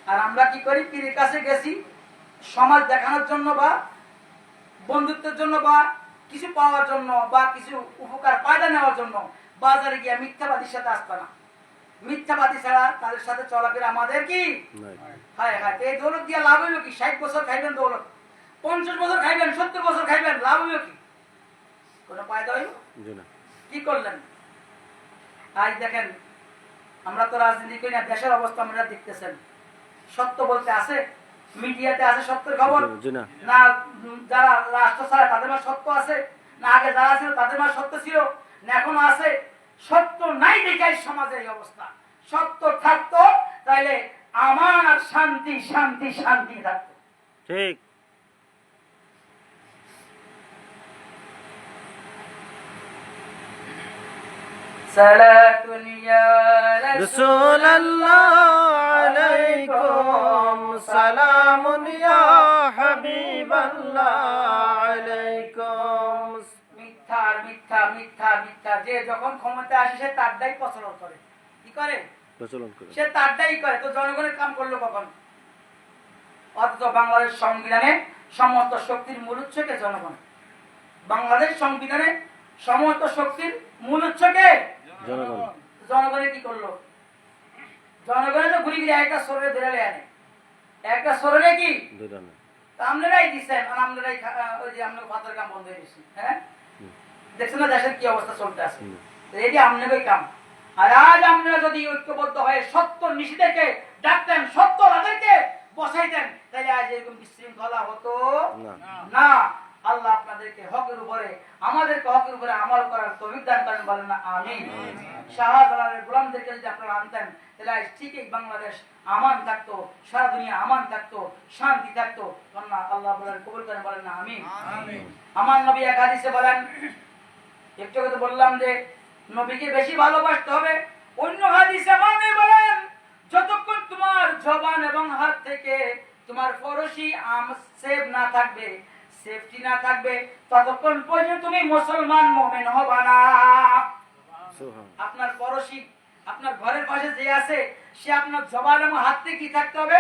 আর আমরা কি করি? পীরের কাছে গেছি সমাজ দেখানোর জন্য, বা বন্ধুত্বের জন্য, বা কিছু পাওয়ার জন্য, বা কিছু উপকার ফায়দা নেওয়ার জন্য বাজারে গিয়ে মিথ্যাবাদীর সাথে আসতে না। মিথ্যাবাদী ছাড়া তাদের সাথে চলাফেরা আমাদের কি? হায় হায়, এই দৌলত দিয়ে লাভ হইল কি? 60 বছর খাইবেন দৌলত, 50 বছর খাইবেন, 70 বছর খাইবেন, লাভ হইল কি? কোনো ফায়দা হইল? কি করলেন? আজ দেখেন, আমরা তো রাজনীতি করি না, দেশের অবস্থা আমরা দেখতেছেন। সত্য বলতে আছে, মিডিয়াতে আছে সত্যের খবর না? যারা রাষ্ট্র ছাড়া তাদের মা সত্য আছে না? আগে যারা ছিল তাদের মা সত্য ছিল না এখনো আছে? সত্য নাই দেখাই সমাজের এই অবস্থা। সত্য থাকতো তাইলে আমান আর শান্তি শান্তি শান্তি থাকতো। ঠিক। সালাতুন ইয়া রাসূলুল্লাহ আলাইকুম, সালামুন ইয়া হাবিবাল্লাহ আলাইকুম। মিথ্যা মিথ্যা মিথ্যা মিথ্যা, যে যখন ক্ষমতা আসে সে তারটাই প্রচলন করে। কি করে? প্রচলন করে। সে তারটাই করে। তো জনগণের কাম করলো কখন? অথচ বাংলাদেশ সংবিধানে সমস্ত শক্তির মূল উৎস কে? জনগণ। বাংলাদেশ সংবিধানে সমস্ত শক্তির মূল উৎস কে? জনগণ। জনগণে কি করলো? জনগণে তো ঘুরি ঘুরি একটা সরে ধরে আনে, একটা সরে কি আপনারাই দিচ্ছেন, আর আপনারাই ওই যে আপনার ভাতের কাম বন্ধ হয়ে গেছে। হ্যাঁ, দেখছেন না দেশের কি অবস্থা চলতে আছে? এই যে আপনারই কাম। আর আজ আপনারা যদি ঐক্যবদ্ধ হয়ে সত্য নিষিদ্ধকে ডাকতেন, সত্য তাদেরকে বসাইতেন, তাহলে আজ এরকম বিশৃঙ্খলা হতো না। আল্লাহ আপনাদেরকে হকের উপরে, আমাদেরকে হকের উপরে আমল করার তৌফিক দান করেন, বলেন না আমিন। শাহজালালের গোলামদেরকে যদি আপনারা আনতেন, তাহলে আজ ঠিকই বাংলাদেশ আমান থাকতো, সারা দুনিয়া আমান থাকতো, শান্তি থাকতো। আল্লাহ বলেন কবুল করেন, বলেন না আমিন। আমার নবী এক হাদিসে বলেন, একটু কথা বললাম যে নবীকে বেশি ভালোবাসতে হবে। অন্য হাদিসে আমার নবী বলেন, যতক্ষণ তোমার জবান এবং হাত থেকে তোমার পরশী সেফ না থাকবে, সেফটি না থাকবে, ততক্ষণ পর্যন্ত তুমি মুসলমান মুমিন হবা না। আপনার পরশী, আপনার ঘরের পাশে যে আছে, সে আপনার জবান এবং হাত থেকে কি থাকতে হবে?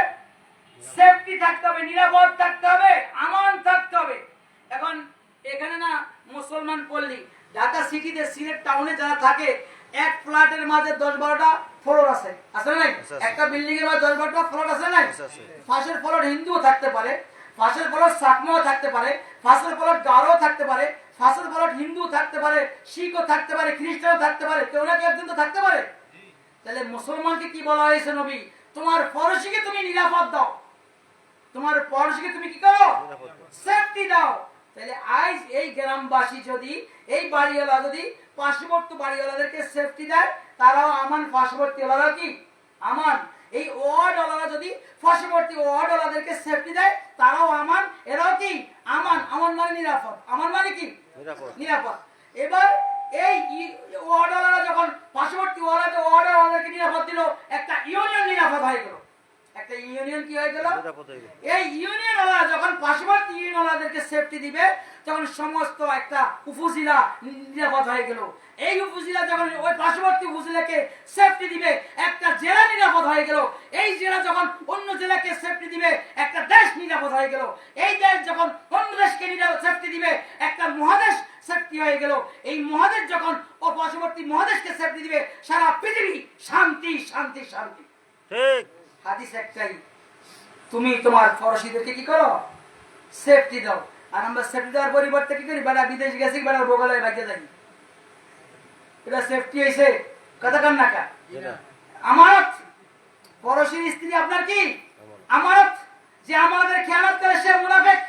সেফটি থাকতে হবে, নিরাপদ থাকতে হবে, আমান থাকতে হবে। এখন এখানে না মুসলমান পল্লী, ঢাকা সিটিতে, সিলেট টাউনে যারা থাকে, এক ফ্ল্যাটের মাঝে 10-12টা ফ্লোর আছে, আছে না? একটা বিল্ডিং এর মাঝে 10-12টা ফ্লোর আছে না? পাশের ফ্লোর হিন্দুও থাকতে পারে, পাশের ফ্লোর সাকমাও থাকতে পারে, পাশের ফ্লোর গারো থাকতে পারে, পাশের ফ্লোর হিন্দু থাকতে পারে, শিখও থাকতে পারে, খ্রিস্টানও থাকতে পারে, কেউ না কেউ একজন তো থাকতে পারে। তাহলে মুসলমানকে কি বলা হয়েছে নবী? তোমার পড়োশীকে তুমি নিরাপদ দাও, তোমার পড়োশীকে তুমি কি করো? সেফটি দাও। তাহলে আজ এই গ্রামবাসী যদি, এই বাড়িওয়ালা যদি পার্শ্ববর্তী বাড়িওয়ালাদেরকে সেফটি দেয়, তারাও আমান, পার্শ্ববর্তীওয়ালারা কি আমান। এই ওয়ার্ডওয়ালারা যদি পার্শ্ববর্তী ওয়ার্ডওয়ালাদেরকে সেফটি দেয়, তারাও আমান, এরাও কি আমান। আমান মানে নিরাপদ, আমান মানে কি? নিরাপদ। এবার এই ওয়ার্ডওয়ালারা যখন পার্শ্ববর্তী ওয়ার্ডওয়ালাদেরকে নিরাপদ দিল, একটা ইউনিয়ন নিরাপদ হয়ে গেল। একটা ইউনিয়ন কি হয়ে গেল? এই ইউনিয়নওয়ালা যখন পার্শ্ববর্তী ইউনিয়নওয়ালাদেরকে সেফটি দিবে, তখন সমস্ত একটা উপজেলা নিরাপদ হয়ে গেল। এই উপজেলা যখন ওই পার্শ্ববর্তী উপজেলাকে সেফটি দিবে, একটা জেলা নিরাপদ হয়ে গেল। এই জেলা যখন অন্য জেলাকে সেফটি দিবে, একটা দেশ নিরাপদ হয়ে গেল। এই দেশ যখন অন্য দেশকে সেফটি দিবে, একটা মহাদেশ সেফটি হয়ে গেল। এই মহাদেশ যখন ও পার্শ্ববর্তী মহাদেশকে সেফটি দিবে, সারা পৃথিবী শান্তি শান্তি শান্তি। ঠিক। হাদিস একটাই, তুমি তোমার পড়োশীদেরকে কি করো? সেফটি দাও। আর আমরা সেফটি দেওয়ার পরিবর্তে কি করি? বেড়া বিদেশ গেছি, বেড়া বগলে ভাগ্যে যাই। এটা সেফটি হয়েছে? কথা কান না কা? আমানত। পড়োশীর স্ত্রী আপনার কি আমানত? যে আমাদের খেয়ানত করে সে মুনাফিক।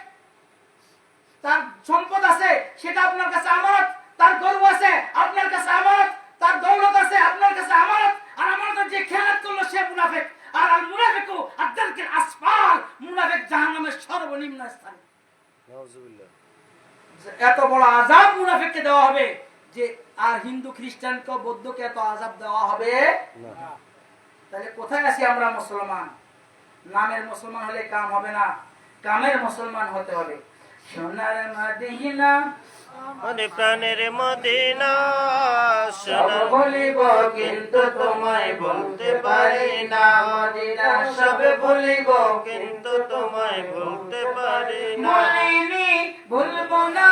তার সম্পদ আছে, সেটা আপনার কাছে আমানত। তার গর্ব আছে, আপনার কাছে আমানত। তার দৌলত আছে, আপনার কাছে আমানত। আর আমানতের যে খেয়ানত করলো সে মুনাফিক। আর আল মুনাফিকু আদ-দারকিল আসফাল, মুনাফিক জাহান্নামের সর্বনিম্ন স্থানে। নাউজুবিল্লাহ। এত বড় আযাব মুনাফিককে দেওয়া হবে যে আর হিন্দু খ্রিস্টানকে বৌদ্ধকে এত আযাব দেওয়া হবে না। তাহলে কোথায় আছি আমরা মুসলমান? নামের মুসলমান হলে কাম হবে না, কামের মুসলমান হতে হবে। সোনার মদিনা মানে প্রাণের মদিনা, সব বলিব কিন্তু তোমায় বলতে পারি না। মদিনা সব বলিব, কিন্তু তোমায় বলতে পারি না। বলিনি ভুলবো না,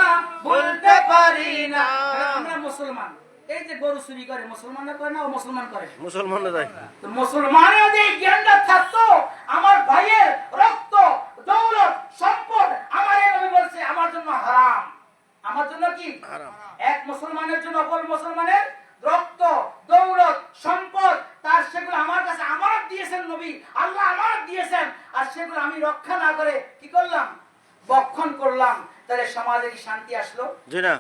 বলতে পারি না। আমরা মুসলমান। এই যে গরু চুরি করে, মুসলমানরা করে না? ও মুসলমান করে। মুসলমানরা যায়। তো মুসলমানের যদি এই জ্ঞানটা থাকতো, আমার ভাইয়ের রক্ত, দৌলত, সম্পদ আমার এই নবী বলছে আমার জন্য হারাম। আমার জন্য কি হারাম? এক মুসলমানের জন্য অপর মুসলমানের রক্ত, দৌলত, সম্পদ, তার সেগুলো আমার কাছে আমানত দিয়েছেন নবী, আল্লাহ আমানত দিয়েছেন। আর সেগুলো আমি রক্ষা না করে কি করলাম? বক্ষণ করলাম। তাহলে সমাজে কি শান্তি আসলো? জি না।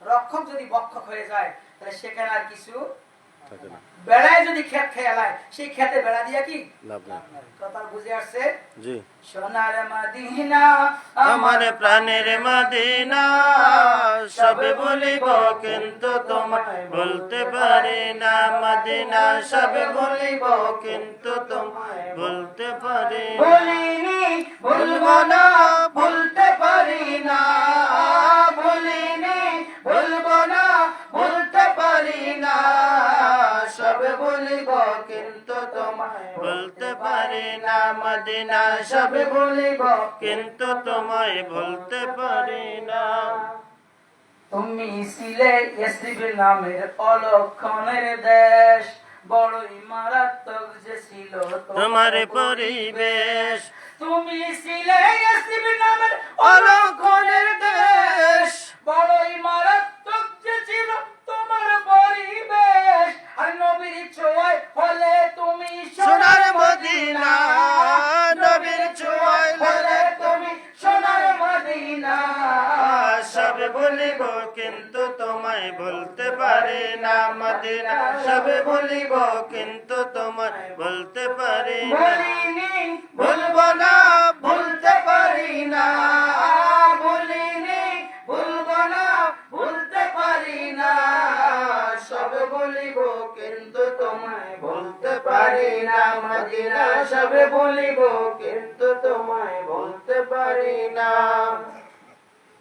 রক্ষক যদি বক্ষক হয়ে যায়, তাহলে সেখানে আর কিছু থাকে না। বেড়ায় যদি ক্ষেত খেয়ে আলায়, সেই ক্ষেতে বেড়া দিয়া কি লাভ নাই। কথা বুঝে আসছে? জি। সোনার মদিনা আমার প্রাণের মদিনা, সব বলিব কিন্তু তোমায় বলতে পারি না। মদিনা সব বলিব, কিন্তু তোমায় বলতে পারি না। বলিনি ভুলবো না, ভুলতে পারি না। বলিনি ভুলবো না, ভুলতে পারি না। সব বলিব, কিন্তু তোমায় বলতে পারি না। মদিনা সব বলিব, কিন্তু তোমায় বলতে পারি না। তুমি ছিলে ইয়াসরিব নামের অলক্ষণের দেশ, বড়ই মারাত্মক যে ছিল তোমার পরিবেশ। তুমি ছিলে ইয়াসরিব নামের অলক্ষণের দেশ, বড়ই মারাত্মক যে ছিল তোমার পরিবেশ। আর নবীর ছোঁয়ায় হলে তুমি সোনার মদিনা। নবীর ছোঁয়ায় হলে তুমি সোনার মদিনা। সব বলিব, কিন্তু তোমায় বলতে পারি না। মদিনা সব বলিব, কিন্তু তোমায় বলতে পারি না। বলিনি ভুলবো না, ভুলতে পারি না। বলিনি ভুলবো না, ভুলতে পারি না। সব বলিব, কিন্তু তোমায় বলতে পারি না। মদিনা সব বলিব, কিন্তু তোমায় বলতে পারি না।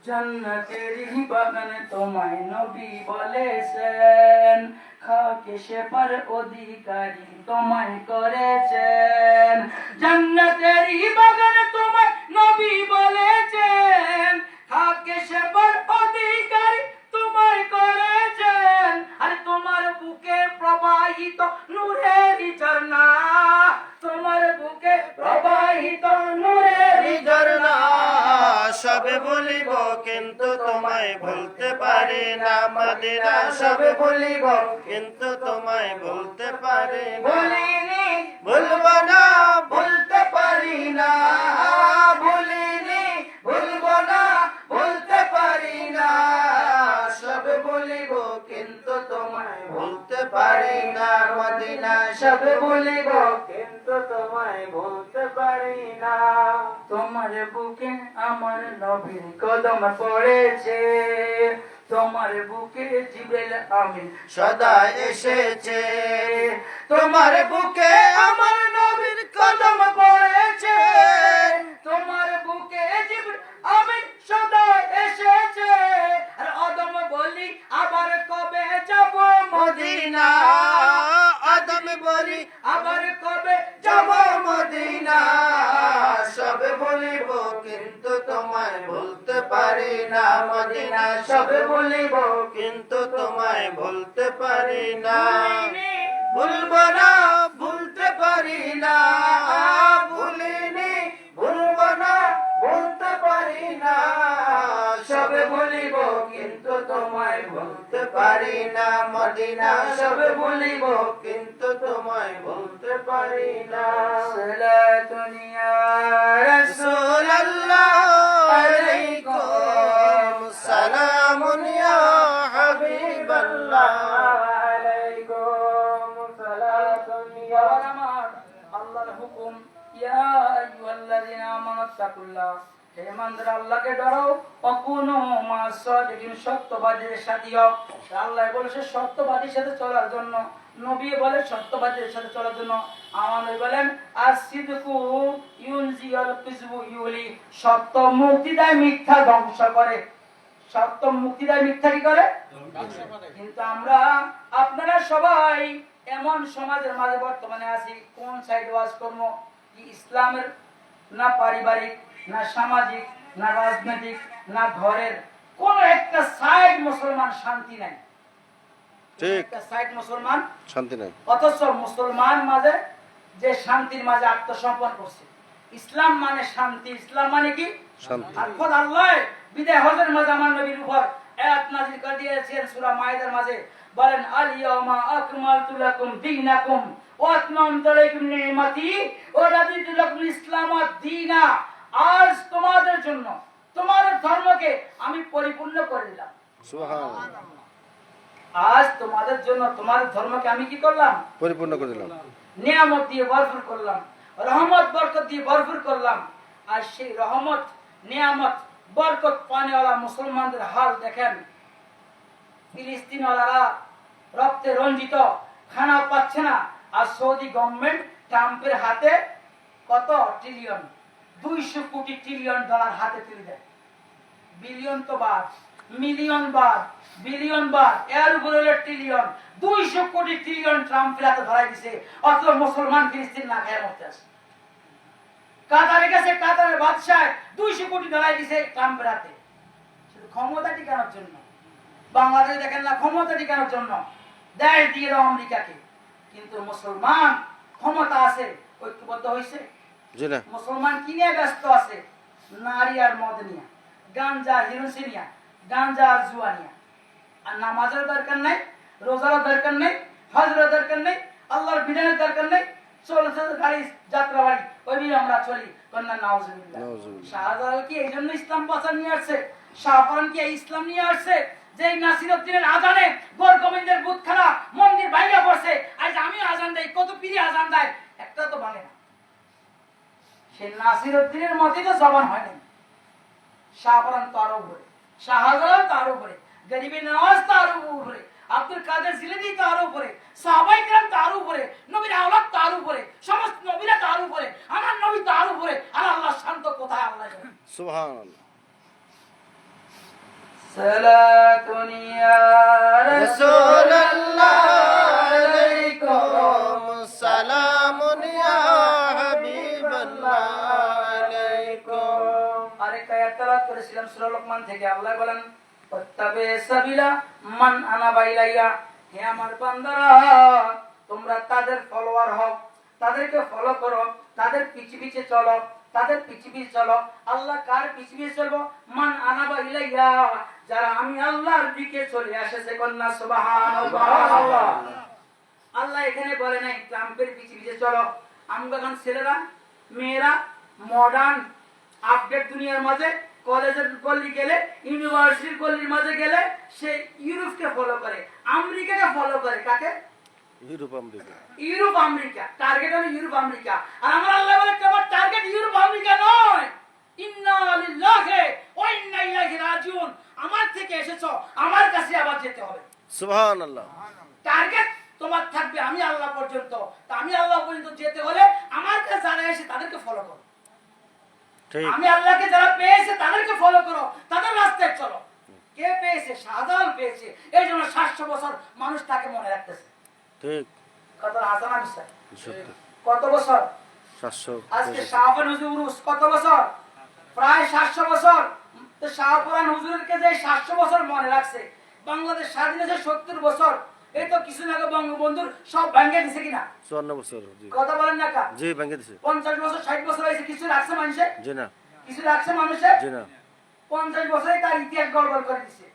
জান্নাতের বাগানে তোমায় নবী বলেছেন, খাকে সেপার অধিকারী তোমায় করেছেন। জান্নাতের বাগানে তোমায় নবী বলেছেন, খাকে সেপার অধিকারী তোমায় করেছেন। আর তোমার বুকে প্রবাহিত নূরের ঝর্ণা, তোমার বুকে প্রবাহিত নূরের ঝর্ণা। সব বলিব, কিন্তু তোমায় বলতে পারি না। মদিনা সব বলিব, কিন্তু তোমায় বলতে পারি না। বলিনি ভুলবো না, ভুলতে পারি না। বলিনি ভুলবো না, ভুলতে পারি না। সব বলিব, কিন্তু তোমায় বলতে পারি না। মদিনা সব বলিব, কিন্তু তোমায় বলতে পারি না। তোমার বুকে আমার নবীর কদম পড়েছে, তোমার বুকে জিবরিল আমিন সদা এসেছে, তোমার বুকে আমার নবীর কদম পড়েছে, তোমার বুকে জিবরিল আমিন সদা এসেছে। আর আদম বলি আবার কবে যাব মদিনা, আদম বলি আবার কবে যাব যাব মদিনা। সব বলিব কিন্তু তোমায় ভুলতে পারি না মদিনা, সব বলিব কিন্তু তোমায় ভুলতে পারি না। ভুলবো না, ভুলতে পারি না, ভুলিনি, ভুলবো না, ভুলতে পারি না। সব বলিব কিন্তু তোমায় ভুলতে পারি না মদিনা, সব বলিব কিন্তু তোমায় ভুলতে পারি না। সালাতুন ইয়া রাসূলুল্লাহ আলাইকুম সালামুন ইয়া হাবিবাল্লাহ আলাইকুম সালাতুন ইয়া। আল্লাহর হুকুম, ইয়া আইয়ুহাল্লাযীনা আমানু তাকুল্লাহ, হে ইমানদার আল্লাহকে ডরো, ওয়াকুনু মা'আস সাদিকিন, সত্যবাদীদের সাথী হও। আল্লাহ বলেছে সত্যবাদীর সাথে চলার জন্য, নবী বলে সত্যবাদীদের সাথে চলার জন্য, আমার নবী বলেন আসিদকু ইউনজিয়াল কিযবু ইউলি, সত্য মুক্তি দেয়, মিথ্যা ধ্বংস করে। সত্য মুক্তি দেয়, মিথ্যা কি করে? কিন্তু আমরা আপনারা সবাই এমন সমাজের মাঝে বর্তমানে আছি, কোন সাইড ওয়াজ করবো? কি ইসলামের, না পারিবারিক, না সামাজিক, না রাজনৈতিক, না ঘরের কোন একটা সাইড মুসলমান শান্তি নাই। ঠিক, একটা সাইড মুসলমান শান্তি নাই। অথচ মুসলমান মাঝে যে শান্তির মাঝে আত্মসমর্পণ করছে। ইসলাম মানে শান্তি, ইসলাম মানে কি? শান্তি। আর খোদ আল্লাহ বিদায় হজের মাঝে আমার নবীর উপর আয়াত নাযিল করে দিয়েছেন সূরা মাইদার মাঝে, বলেন আল ইয়াউমা আকমালতু লাকুম দীনাকুম ওয়া আতমামতু আলাইকুম নি'মাতি ওয়া রাদিতু লাকুম ইসলামা দীনা। আজ তোমাদের জন্য তোমাদের ধর্মকে আমি পরিপূর্ণ করে দিলাম। সুবহানাল্লাহ। আজ তোমাদের জন্য তোমাদের ধর্মকে আমি কি করলাম? পরিপূর্ণ করে দিলাম। নিয়ামত দিয়ে ভরপুর করলাম, রহমত বরকত দিয়ে ভরপুর করলাম। আর সেই রহমত নিয়ামত বরকত পানেওয়ালা মুসলমানদের হাল দেখেন। ফিলিস্তিনওয়ালারা রক্তে রঞ্জিত, খানা পাচ্ছে না। আর সৌদি গভর্নমেন্ট ট্রাম্পের হাতে কত ট্রিলিয়ন, 200 কোটি ট্রিলিয়ন ডলার হাতে তুলে দেয়। বিলিয়ন তো বাদ, মিলিয়ন বাদ, বিলিয়ন বাদ, এর উপরে হলো ট্রিলিয়ন। 200 কোটি ট্রিলিয়ন ট্রাম্পের হাতে ধরাই দিছে। অথচ মুসলমান ফিলিস্তিন না খেয়ে মরতে আছে। কাতারে গেছে, কাতারের বাদশাহ 200 কোটি ধরাই দিছে ট্রাম্পের হাতে। শুধু ক্ষমতা টিকানোর জন্য। বাংলাদেশ দেখেন না, ক্ষমতা টিকানোর জন্য দেয় দিয়ে দাও আমেরিকাকে। কিন্তু মুসলমান ক্ষমতা আছে, ঐক্যবদ্ধ হয়েছে? জি না। মুসলমান কি নিয়ে ব্যস্ত আছে? নারী আর মদ নিয়ে, গাঞ্জা হিরোসি নিয়ে, গাঞ্জা আর জুয়া নিয়ে। আর নামাজের দরকার নেই, রোজার দরকার নেই, হজের দরকার নেই, আল্লাহর বিধানের দরকার নেই। চলছে গাড়ি যাত্রা বাড়ি, ওই নিয়ে আমরা চলি। কন্যা নাউজুবিল্লাহ। শাহজালাল কি এই জন্য ইসলাম বাঁচা নিয়ে আসছে? শাহপরান কি এই ইসলাম নিয়ে আসছে? যে নাসিরউদ্দিনের আজানে গোরগোবিন্দের বুতখানা মন্দির ভাঙা পড়ছে। আজ আমিও আজান দেই, কত পীরে আজান দেয়, একটা তো ভাঙে না। সে নাসিরউদ্দিনের মতই তো জবান হয় নাই। শাহপরান তার উপরে, শাহজালাল তার উপরে, গরিবে নওয়াজ তার উপরে, আব্দুল কাদের জিলানী তার উপরে, সাহাবায়ে কেরাম তার উপরে, নবীর আওলাদ তার উপরে, সমস্ত নবীরা তার উপরে, আমার নবী তার উপরে। আর আল্লাহ শান্ত কোথায়? আল্লাহ জানে। সুবহানাল্লাহ। সালাতুন ইয়া রাসূলুল্লাহ আলাইকুম সালামুন ইয়া হাবিবাল্লাহ আলাইকুম। আরেকটা আয়াত তেলাওয়াত করেছিলাম সূরা লোকমান থেকে। আল্লাহ বলেন ওয়াত্তাবি সাবিলা মান আনাবা ইলাইয়া, হে আমার বান্দারা তোমরা তাদের ফলোয়ার হও, তাদেরকে ফলো করো, তাদের পিছে পিছে চলো, তাদের পিছে পিছে চলো। আল্লাহ কার পিছে পিছে চলবো? মান আনাবা ইলাইয়া, যারা আমি আল্লাহর দিকে চলে আসে। কন্যা সুবহানাল্লাহ। আল্লাহ এখানে বলে নাই ট্রাম্পের পিছে পিছে চলো। আমরা এখন ছেলেরা মেয়েরা মডার্ন আপডেট দুনিয়ার মাঝে কলেজের গল্লি গেলে, ইউনিভার্সিটির গল্লির মাঝে গেলে সে ইউরোপকে ফলো করে, আমেরিকাকে ফলো করে। কাকে? Europe America. Europe America. Target হলো ইউরোপ আমেরিকা। আর আমার আল্লাহ বলে তোমার টার্গেট ইউরোপ আমেরিকা নয়। ইন্না লিল্লাহি ওয়া ওয়া ইন্না ইলাইহি রাজিউন, আমার থেকে এসেছো, আমার কাছে আবার যেতে হবে। সুবহানাল্লাহ। টার্গেট তোমার থাকবে আমি আল্লাহ পর্যন্ত। তা আমি আল্লাহ পর্যন্ত যেতে হলে আমার কাছে যারা এসে তাদেরকে ফলো করো। ঠিক আমি আল্লাহকে যারা পেয়েছে তাদেরকে ফলো করো, তাদের রাস্তায় চলো। কে পেয়েছে? শাহজালাল পেয়েছে, এই জন্য 700 বছর মানুষ তাকে মনে রাখতেছে। ঠিক কত হাসান আবিষ্কার, সত্য। কত বছর? 700 আজকে শাহপুরান হুজুর উরুস কত বছর? প্রায় 700 বছর। তো শাহপুরান হুজুরকে যে 700 বছর মনে রাখছে, বাংলাদেশ স্বাধীন হয়েছে 70 বছর। এই তো কিছুদিন আগে বঙ্গবন্ধুর সব ভেঙে দিছে কিনা? 54 বছর। জি কথা বলেন না কা? জি ভেঙে দিছে। 50 বছর 60 বছর হয়েছে, কিছু রাখছে মানুষে? জি না। কিছু রাখছে মানুষে? জি না। 50 বছরে তার ইতিহাস গড়বড় করে দিছে।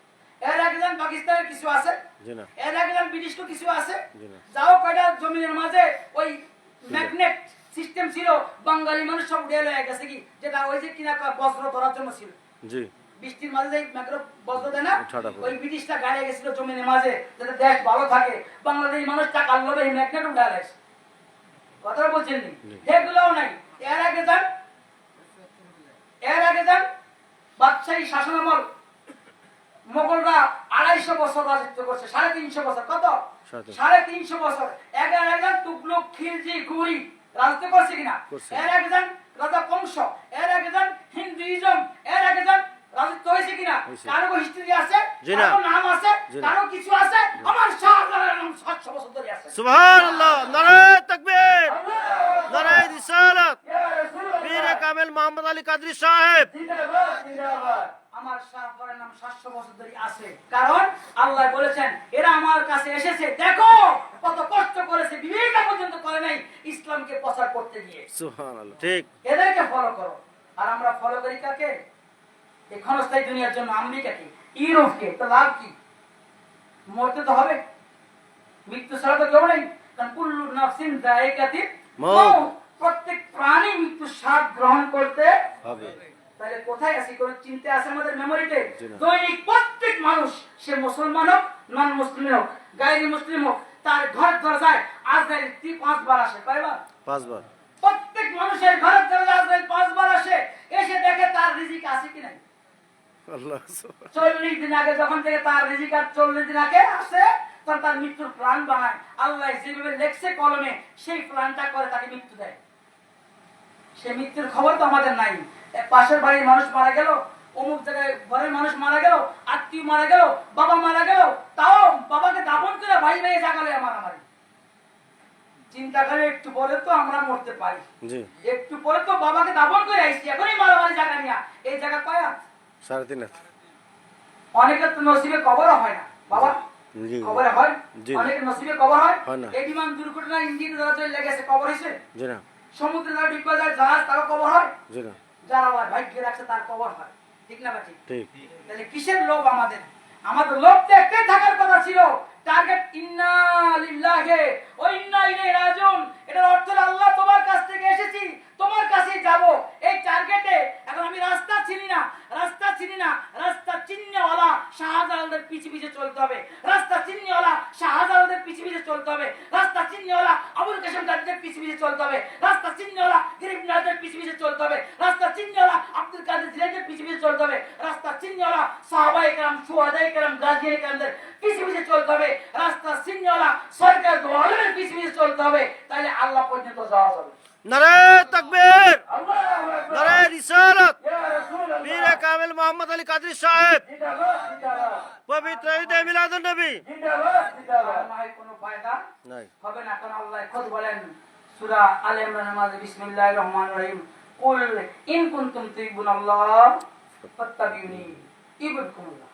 এর আগে যেন পাকিস্তানের কিছু আছে, জি না। এর আগে যেন ব্রিটিশও কিছু আছে। জি না। যাও কয়টা জমিনের মাঝে ওই ম্যাগনেট সিস্টেম ছিল, বাঙালি মানুষ সব উড়ে লয়ে গেছে কি, যেটা ওই যে কিনা বজ্র ধরার জন্য ছিল। জি বৃষ্টির মাঝে যে ম্যাগ্রো বজ্র দেয় না, ঠাডা পড়ে। ওই ব্রিটিশটা গাড়ে গেছিল জমিনের মাঝে, যাতে দেশ ভালো থাকে। বাংলাদেশি মানুষ টাকা লোভে এই ম্যাগনেট উড়ে লাইছে। কথা বলছেন নি? এগুলোও নাই। এর আগে যান বাদশাহী শাসনামল, মোগলরা 250 বছর রাজত্ব করছে, 350 বছর। কত? 350 বছর। 11 তুগলক খিলজি ঘুরি রাজত্ব করছে কিনা? করছে। এর আগে যান রাজা কংস, এর আগে যান হিন্দুইজম, এর আগে যান রাজত্ব হয়েছে কিনা? হয়েছে। কারো হিস্ট্রি আছে? জি না। কারো নাম আছে? জি না। কারো কিছু আছে? আমার শাহজালালের নাম 700 বছর ধরে আছে। সুবহানাল্লাহ। নারায়ে তাকবীর, আল্লাহু নারায়ে রিসালাত, ইয়া রাসূলুল্লাহ। পীর কামেল মোহাম্মদ আলী কাদরী সাহেব। জিন্দাবাদ, জিন্দাবাদ। আমার শাহপুরের নাম 700 বছর ধরে আছে, কারণ আল্লাহ বলেছেন এরা আমার কাছে এসেছে, দেখো কত কষ্ট করেছে, বিবেকা পর্যন্ত করে নাই ইসলামকে প্রচার করতে গিয়ে। সুবহানাল্লাহ। ঠিক এদেরকে ফলো করো। আর আমরা ফলো করি কাকে? এই ক্ষণস্থায়ী দুনিয়ার জন্য আমেরিকাকে, ইউরোপকে। তো লাভ কি? মরতে তো হবে, মৃত্যু ছাড়া তো কেউ নেই। কারণ কুল্লু নাফসিন যায়কাতুল মউত, প্রত্যেক প্রাণী মৃত্যু স্বাদ গ্রহণ করতে হবে। তাহলে কোথায় আছি? কোন চিন্তা আছে আমাদের মেমোরিতে? জি না। দৈনিক প্রত্যেক মানুষ, সে মুসলমান হোক, নন মুসলিম হোক, গায়রি মুসলিম হোক, তার ঘর দরজায় আজরাইল 5 বার আসে। কয়বার? 5 বার। প্রত্যেক মানুষের ঘরের দরজায় আজরাইল 5 বার আসে, এসে দেখে তার রিজিক আছে কি নাই। আল্লাহ 40 দিন আগে যখন থেকে তার রিজিক, আর 40 দিন আগে আসে তখন তার মৃত্যুর প্ল্যান বানায়। আল্লাহ যেভাবে লেখছে কলমে, সেই প্ল্যানটা করে তাকে মৃত্যু দেয়। সে মৃত্যুর খবর তো আমাদের নাই। পাশের বাড়ির মানুষ মারা গেল, অমুক জায়গায় ঘরের মানুষ মারা গেল, আত্মীয় মারা গেল, বাবা মারা গেল, তাও বাবাকে দাফন করে ভাই ভাই জাগালে মারামারি। চিন্তা করে একটু পরে তো আমরা মরতে পারি, জি একটু পরে তো বাবাকে দাফন করে আইছি, এখনই মারামারি জায়গা নিয়ে। এই জায়গা কয়া 3.5 হাত। অনেকের তো নসিবে কবরও হয় না বাবা। জি কবরে হয়? জি। অনেকের নসিবে কবর হয়? হয় না। এই বিমান দুর্ঘটনা ইঞ্জিনে যারা চলে গেছে কবর হয়েছে? জি না। সমুদ্রে যারা ডিব্বা যায় জাহাজ, তারা কবর হয়? জি না। যারা আল্লাহ ভাগ্যে রাখছে তার কবর হয়। ঠিক না ঠিক? ঠিক তাহলে কিসের লোভ আমাদের? আমাদের লোভ তো একটাই থাকার কথা ছিল, টার্গেট ইন্না লিল্লাহি ওয়া ইন্না ইলাইহি রাজিউন। এটার অর্থ হলো আল্লাহ তোমার কাছ থেকে এসেছি, তোমার কাছেই যাব। এই টার্গেটে এখন আমি রাস্তা চিনি না, রাস্তা চিন্নেওয়ালা শাহজালালদের পিছে পিছে চলতে হবে, রাস্তা চিন্নেওয়ালা শাহজালালদের পিছে পিছে চলতে হবে, রাস্তা চিন্নেওয়ালা আবুল কাসেম গাজীদের পিছে পিছে চলতে হবে, রাস্তা চিন্নেওয়ালা গরিব নওয়াজের পিছে পিছে চলতে হবে, রাস্তা চিন্নেওয়ালা আব্দুল কাদের জিলানীর পিছে পিছে চলতে হবে, রাস্তা চিন্নেওয়ালা সাহাবায়ে কেরাম, শুহাদায়ে কেরাম, গাজীয়ে কেরামদের পিছে পিছে চলতে হবে, রাস্তা চিন্নেওয়ালা সরকার দোয়ালের পিছে পিছে চলতে হবে। তাহলে আল্লাহ পর্যন্ত যাওয়া যাবে। নারায়ে তাকবীর, আল্লাহু আকবার, নারায়ে রিসালাত, ইয়া রাসূলুল্লাহ, পীর কামেল মোহাম্মদ আলী কাদরী সাহেব। জিন্দাবাদ, জিন্দাবাদ, পবিত্র ঈদে মিলাদুন নবী। জিন্দাবাদ, জিন্দাবাদ। নাই কোনো ফায়দা নাই হবে না, কারণ আল্লাহ খোদ বলেন সূরা আলে ইমরানের মাঝে, বিসমিল্লাহির রহমানির রহিম, কুল ইন কুনতুম তুহিব্বুনাল্লাহ ফাত্তাবিউনি ইউহিব্বুকুমুল্লাহ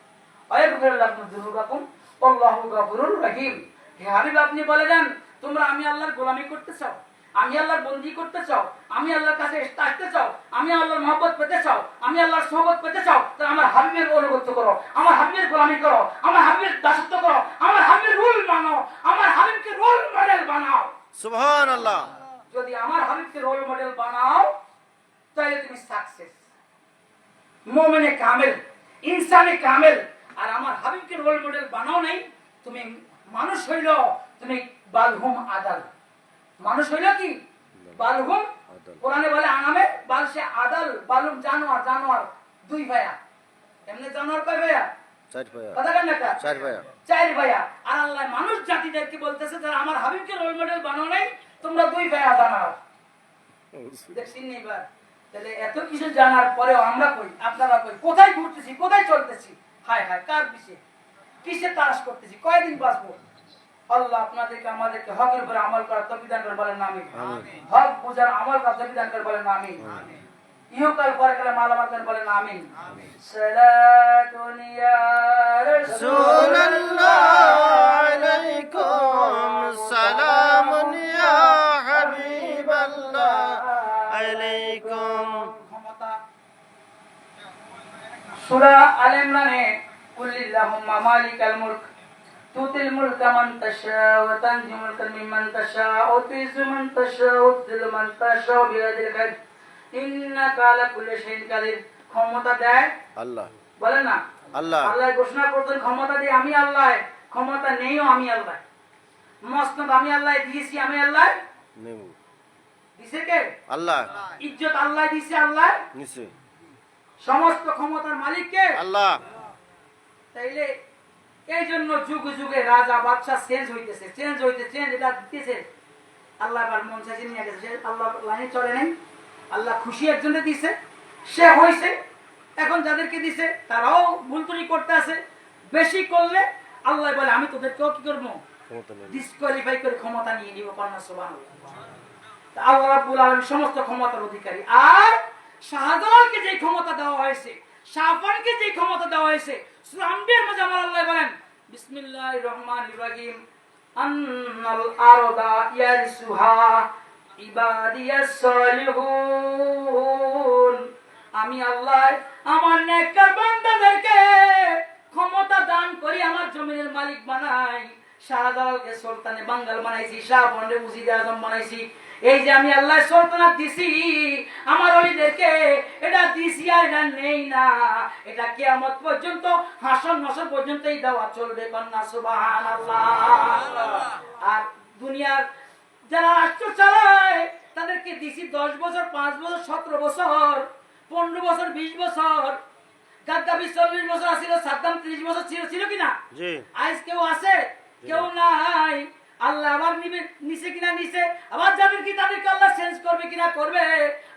ওয়া ইয়াগফির লাকুম যুনুবাকুম আল্লাহু গফুরুর রহিম। হে হাবিব, আপনি বলে দেন, তোমরা আমি আল্লাহর গোলামি করতে চাও, আমি আল্লাহর বন্দী করতে চাও, আমি আল্লাহর কাছে আসতে চাও, আমি আল্লাহর মহব্বত পেতে চাও, আমি আল্লাহর সোহবত পেতে চাও, তাহলে আমার হাবিবের অনুগত্য করো, আমার হাবিবের গোলামি করো, আমার হাবিবের দাসত্ব করো, আমার হাবিবের রুল মানো, আমার হাবিবকে রোল মডেল বানাও। সুবহানাল্লাহ। যদি আমার হাবিবকে রোল মডেল বানাও তাহলে তুমি সাকসেস, মুমিনে কামেল, ইনসানে কামেল। আর আমার হাবিবকে রোল মডেল বানাও নাই, তুমি মানুষ হইল, তুমি বালহুম আদাল। মানুষ হইল কি? বালহুম। কোরআনে বলে আনামে বাল, সে আদাল, বালুম জানোয়ার, জানোয়ার দুই ভাইয়া। এমনি জানোয়ার কয় ভাইয়া? 4 ভাইয়া। কথা কেন একটা? 4 ভাইয়া। 4 ভাইয়া। আর আল্লাহ মানুষ জাতিদেরকে বলতেছে যারা আমার হাবিবকে রোল মডেল বানাও নাই, তোমরা 2 ভাইয়া বানাও। দেখছেন নি এবার? তাহলে এত কিছু জানার পরেও আমরা কই, আপনারা কই, কোথায় ঘুরতেছি, কোথায় চলতেছি? হায় হায়, কার পিছে, কিসে তালাশ করতেছি, কয়দিন বাঁচবো? আল্লাহ আপনাদেরকে আমাদেরকে হকের উপরে আমল করার তৌফিক দান করে, বলেন আমিন। হক বুঝার আমল করার তৌফিক দান করে, বলেন আমিন। ইহকাল পরকালে মালামাল করেন, বলেন আমিন। সালাতুন ইয়া রাসূলুল্লাহ আলাইকুম সালামুন ইয়া হাবিবাল্লাহ আলাইকুম। সূরা আলে ইমরানে কুল্লিল্লাহুম্মা মালিকাল মুলক তুতিল মুলকা মান তাশা ওয়া তানজিমুল মুলকা মিম্মান তাশা ওয়া তুইজ্জু মান তাশা ওয়া তুযিল্লু মান তাশা বিয়াদিল খায়র ইন্নাকা আলা কুল্লি শাইইন কাদির। ক্ষমতা দেয় আল্লাহ। বলেন না আল্লাহ। আল্লাহ ঘোষণা করতেন ক্ষমতা দিয়ে আমি আল্লাহ, ক্ষমতা নেইও আমি আল্লাহ, মসনদ আমি আল্লাহ দিয়েছি, আমি আল্লাহ নেব। দিছে কে? আল্লাহ। ইজ্জত আল্লাহ দিছে, আল্লাহ নিচে। সমস্ত ক্ষমতার মালিক কে? আল্লাহ। তাইলে এই জন্য যুগে যুগে রাজা বাদশা চেঞ্জ হইতেছে, এটা দিতেছে আল্লাহ। আবার মন চাইছে নিয়ে গেছে, আল্লাহ লাইনে চলে নাই। আল্লাহ খুশি একজনে দিছে, সে হইছে। এখন যাদেরকে দিছে তারাও ভুল ত্রুটি করতে আছে, বেশি করলে আল্লাহ বলে আমি তোদেরকেও কি করবো, ক্ষমতা নেই। ডিসকোয়ালিফাই করে ক্ষমতা নিয়ে নিব। কন্যা সুবহানাল্লাহ। আল্লাহ রাব্বুল আলামিন সমস্ত ক্ষমতার অধিকারী। আর শাহজালালকে যে ক্ষমতা দেওয়া হয়েছে, শাহফানকে যে ক্ষমতা দেওয়া হয়েছে, সূরা আম্বিয়ার মধ্যে আমার আল্লাহ বলেন বিসমিল্লাহির রহমানির রহিম আন্নাল আরদা ইয়ারসুহা ইবাদিয়াস সালিহুন। আমি আল্লাহ আমার নেককার বান্দাদেরকে ক্ষমতা দান করি, আমার জমিনের মালিক বানাই। শাহজালালকে সুলতানে বাঙ্গাল বানাইছি, শাহপন্ডে মুজিদে আজম বানাইছি। এই যে আমি আল্লাহ সুলতানাত দিছি আমার ওলিদেরকে, এটা দিছি আর এটা নেই না, এটা কিয়ামত পর্যন্ত, হাসর নাসর পর্যন্তই দেওয়া চলবে। কন্যা সুবহানাল্লাহ। আর দুনিয়ার যারা রাষ্ট্র চালায় তাদেরকে দিছি 10 বছর, 5 বছর, 17 বছর, 15 বছর, 20 বছর। গাদ্দাফি 40 বছর আছিল, সাদ্দাম 30 বছর ছিল কিনা? জি। আজ কেউ আছে? কেউ নাই। আল্লাহ আবার নিচে কিনা নিচে, আবার যাদের কি তাদেরকে আল্লাহ চেঞ্জ করবে কিনা করবে।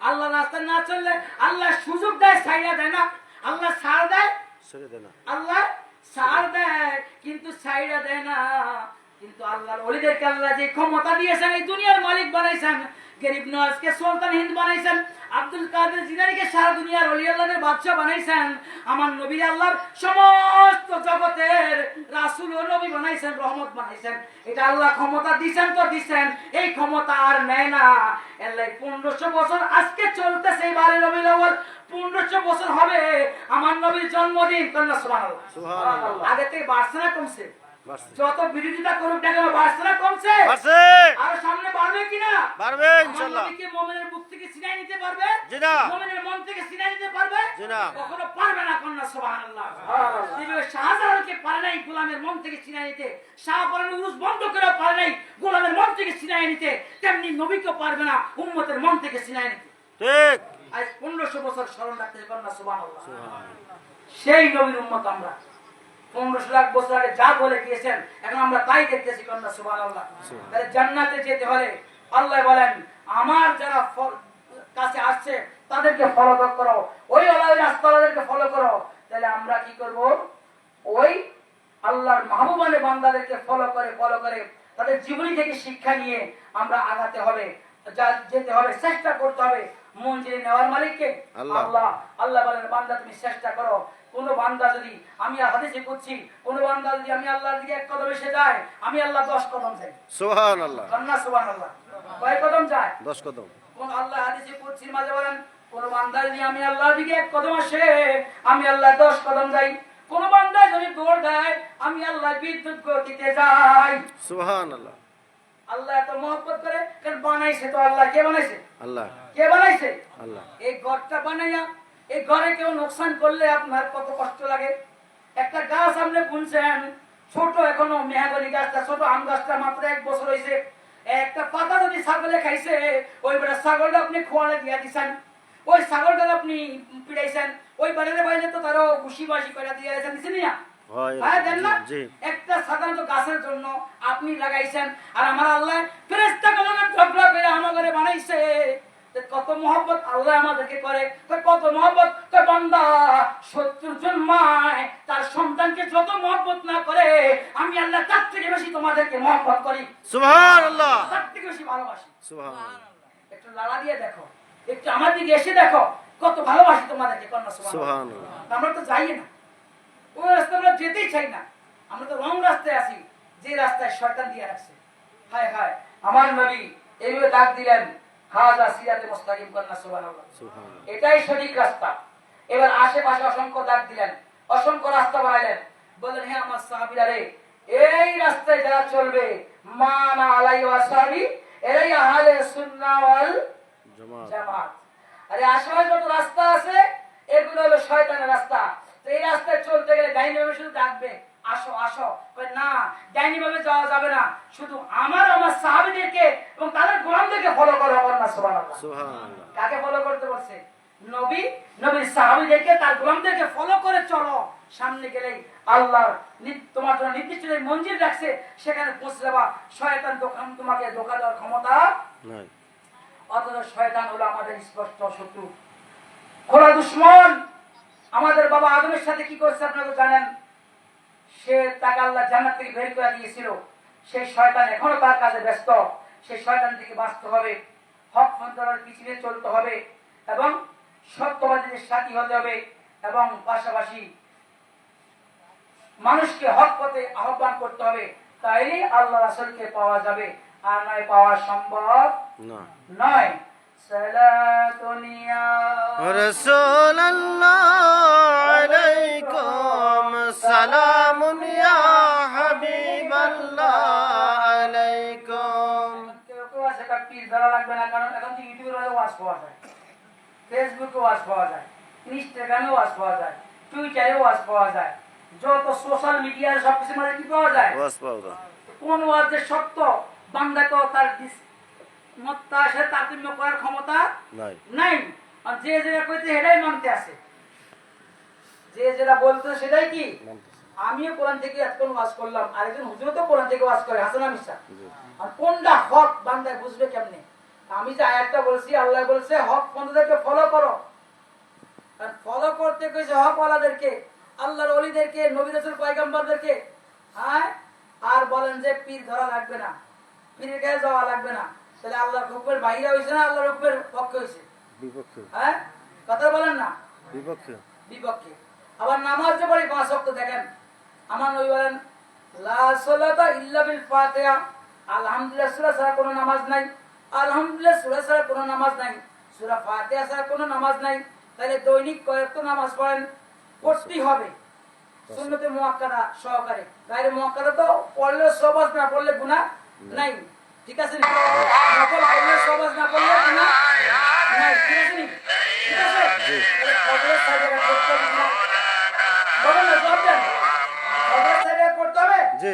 আল্লাহ রাস্তা না চললে আল্লাহ সুযোগ দেয়, ছাইড়া দেয় না। আল্লাহ ছাড় দেয়, ছেড়ে দে না। আল্লাহ ছাড় দেয় কিন্তু ছাইড়া দেয় না। কিন্তু আল্লাহর ওলিদেরকে আল্লাহ যে ক্ষমতা দিয়েছেন, এই দুনিয়ার মালিক বানাইছেন, গরিব নওয়াজকে সুলতান হিন্দ বানাইছেন, আব্দুল কাদের জিলানীকে সারা দুনিয়ার ওলি আল্লাহদের বাদশা বানাইছেন, আমার নবী আল্লাহর সমস্ত জগতের রাসূল ও নবী বানাইছেন, রহমত বানাইছেন। এটা আল্লাহ ক্ষমতা দিবেন তো দিবেন, এই ক্ষমতা আর নেয় না। আল্লাহ 1500 বছর আজকে চলতেছে, এবারে রবিউল আউয়াল 1500 বছর হবে আমার নবীর জন্মদিন। কন্যা সুবহানাল্লাহ। সুবহানাল্লাহ। আগে থেকে বাড়ছে না কমছে? বাড়ছে। যত বিরোধিতা করুক না কেন, বাড়ছে না কমছে? বাড়ছে। আর সামনে বাড়বে কিনা? বাড়বে ইনশাআল্লাহ। নবীকে মুমিনের বুক থেকে ছিনাই নিতে পারবে? জি না। মুমিনের মন থেকে ছিনাই নিতে পারবে? জি না। কখনো পারবে না। কন্যা সুবহানাল্লাহ। যেভাবে শাহজালালকে পারে নাই গোলামের মন থেকে ছিনাই নিতে, শাহপরান উরুস বন্ধ করে পারে নাই গোলামের মন থেকে ছিনাই নিতে, তেমনি নবীকে পারবে না উম্মতের মন থেকে ছিনাই নিতে। ঠিক। আজ 1500 বছর স্মরণ রাখতেছে। কন্যা সুবহানাল্লাহ। সেই নবীর উম্মত আমরা। 1500 লাখ বছর আগে যা বলে গিয়েছেন এখন আমরা তাই দেখতেছি। কন্যা সুবহানাল্লাহ। তাহলে জান্নাতে যেতে হলে আল্লাহ বলেন আমার যারা কাছে আসছে তাদেরকে ফলো করো, ওই আল্লাহর রাস্তাদেরকে ফলো করো। তাহলে আমরা কি করব? ওই আল্লাহর মাহবুবানে বান্দাদেরকে ফলো করে তাদের জীবনী থেকে শিক্ষা নিয়ে আমরা আগাতে হবে, যেতে হবে, চেষ্টা করতে হবে। মঞ্জিলে নেওয়ার মালিককে আল্লাহ। আল্লাহ বলেন বান্দা তুমি চেষ্টা করো। কোন বান্দা যদি, আমি হাদিসে করছি, কোন বান্দা যদি আমি আল্লাহর দিকে 1 কদম এসে যায়, আমি আল্লাহ 10 কদম যাই। সুবহানাল্লাহ। কন্যা সুবহানাল্লাহ। কয় কদম যায়? 10 কদম। কোন আল্লাহ হাদিসে করছি মাঝে বলেন কোন বান্দা যদি আমি আল্লাহর দিকে 1 কদম আসে, আমি আল্লাহ 10 কদম যাই। কোন বান্দা যদি দৌড় দেয়, আমি আল্লাহ বিদ্যুৎ গতিতে যাই। সুবহানাল্লাহ। আল্লাহ এত মহব্বত করে, কারণ বানাইছে তো আল্লাহ। কে বানাইছে? আল্লাহ। কে বানাইছে? আল্লাহ। এই ঘরটা বানাইয়া এই ঘরে কেউ নোকসান করলে আপনার কত কষ্ট লাগে। একটা গাছ আপনি বুনছেন, ছোট এখনো মেহাগনি গাছটা, ছোট আম গাছটা মাত্র 1 বছর হয়েছে, একটা পাতা যদি ছাগলে খাইছে, ওই বেটা ছাগলটা আপনি খোয়ালে দিয়া দিচ্ছেন, ওই ছাগলটা আপনি পিড়াইছেন, ওই বাড়িতে বাইরে তো তারও ঘুষি বাসি করে দিয়ে দিচ্ছেন না? হয় হ্যাঁ দেন না? জি একটা সাধারণত গাছের জন্য আপনি লাগাইছেন, আর আমার আল্লাহ ফেরেশতা গুলোকে ঝগড়া করে আমাদের বানাইছে। কত মহব্বত আল্লাহ আমাদেরকে করে, কত মহব্বত। বান্দা 70 জন মায় তার সন্তানকে যত মহব্বত না করে, আমি আল্লাহ তার থেকে বেশি তোমাদেরকে মহব্বত করি, সুবহানাল্লাহ তার থেকে বেশি ভালোবাসি। সুবহানাল্লাহ একটু লাড়া দিয়ে দেখো, একটু আমার দিকে এসে দেখো কত ভালোবাসি তোমাদেরকে। কন্যা সুবহানাল্লাহ আমরা তো যাই না, ওই রাস্তা আমরা যেতেই চাই না, আমরা তো রং রাস্তায় আছি, যে রাস্তায় শয়তান দিয়ে রাখছে। হায় হায়, আমার নবী এইভাবে ডাক দিলেন, হাযা সিরাতে মুস্তাকিম। কন্যা সুবহানাল্লাহ, সুবহানাল্লাহ এটাই সঠিক রাস্তা। এবার আশেপাশে অসংখ্য ডাক দিলেন, অসংখ্য রাস্তা বানাইলেন, বললেন হে আমার সাহাবীরা রে, এই রাস্তায় যারা চলবে, মানা আলাইহি ওয়াসাবি, এরাই আহলে সুন্নাহ ওয়াল জামাত জামাত। আরে আশেপাশে যত রাস্তা আছে এগুলো হলো শয়তানের রাস্তা। তো এই রাস্তায় চলতে গেলে ডাইনি ভাবে শুধু ডাকবে, আসো আসো, কই না, ডাইনি ভাবে যাওয়া যাবে না, শুধু আমার সাহাবীদেরকে এবং তাদের গোলামদেরকে ফলো করো। কন্যা সুবহানাল্লাহ, সুবহানাল্লাহ কাকে ফলো করতে বলছে? নবী, নবীর সাহাবীদেরকে, তার গোলামদেরকে ফলো করে চলো। সামনে গেলেই আল্লাহর তোমার জন্য নির্দিষ্ট যে মঞ্জিল রাখছে সেখানে পৌঁছে যাবা। শয়তান তোমাকে ধোঁকা দেওয়ার ক্ষমতা নাই অথচ শয়তান হলো আমাদের স্পষ্ট শত্রু, খোলা দুশমন। আমাদের বাবা আদমের সাথে কি করছে আপনারা তো জানেন। সে তাকে আল্লাহ জান্নাত থেকে বের করে দিয়েছিল, সেই শয়তান এখনো তার কাজে ব্যস্ত। সেই শয়তান থেকে বাঁচতে হবে, হক মন্ত্রের পিছনে চলতে হবে এবং সত্যবাদীদের সাথী হতে হবে, এবং পাশাপাশি মানুষকে হক পথে আহ্বান করতে হবে। তাইলে আল্লাহ রাসূলকে পাওয়া যাবে, আর নয় পাওয়া সম্ভব না নয়। সালাতুন ইয়া রাসূলুল্লাহ আলাইকুম সালামুন ইয়া হাবিবাল্লাহ আলাইকুম। কেউ কেউ আছে তার পীর ধরা লাগবে না, কারণ এখন তো ইউটিউবের ওয়াজ পাওয়া যায়, ফেসবুকে ওয়াজ পাওয়া যায়, ইনস্টাগ্রামে ওয়াজ পাওয়া যায়, টুইটারে ওয়াজ পাওয়া যায়, যত সোশ্যাল মিডিয়ার সবকিছুর মধ্যে কি পাওয়া যায়? ওয়াজ পাওয়া কোন ওয়াজ যে সত্য, বান্দাকে তার মত্তার সাথে তারতম্য করার ক্ষমতা নাই নাই। আর যে যেটা কইতে সেটাই মানতে আছে, যে যেটা বলতে সেটাই কি। আমিও কোরআন থেকে এতক্ষণ ওয়াজ করলাম, আরেকজন হুজুরও তো কোরআন থেকে ওয়াজ করে, হাসান মিশা। আর কোনটা হক বান্দায় বুঝবে কেমনে? আমি যে আয়াতটা বলছি, আল্লাহ বলছে হক বন্ধুদেরকে ফলো করো। আর ফলো করতে কইছে হক ওয়ালাদেরকে, আল্লাহর ওলিদেরকে, নবী রাসূল পয়গম্বরদেরকে। হ্যাঁ, আর বলেন যে পীর ধরা লাগবে না, পীরের কাছে যাওয়া লাগবে না। তাহলে আল্লাহর হুকুমের বাইরে হইছে না আল্লাহর হুকুমের পক্ষে হইছে? বিপক্ষে হ্যাঁ, কথা বলেন না, বিপক্ষে বিপক্ষে। আবার নামাজ যে পড়ি 5 ওয়াক্ত, দেখেন আমার নবী বলেন লা সালাতা ইল্লা বিল ফাতিহা, আলহামদুলিল্লাহ সূরা ছাড়া কোনো নামাজ নাই, আলহামদুলিল্লাহ সূরা ছাড়া কোনো নামাজ নাই, সূরা ফাতিহা ছাড়া কোনো নামাজ নাই। তাহলে দৈনিক কয়েকটা নামাজ পড়েন, পড়তেই হবে সুন্নতে মুআক্কাদা সহকারে। গায়রে মুআক্কাদা তো পড়লে সওয়াব, না পড়লে গুনাহ নাই, ঠিক আছে নি? নফল পড়লে সওয়াব, না পড়লে গুনাহ নাই, ঠিক আছে নি? ঠিক আছে। তাহলে ফজরের সাইডে করতে হবে না, বলেন না, জবাব দেন। ফজরের সাইডে করতে হবে, জি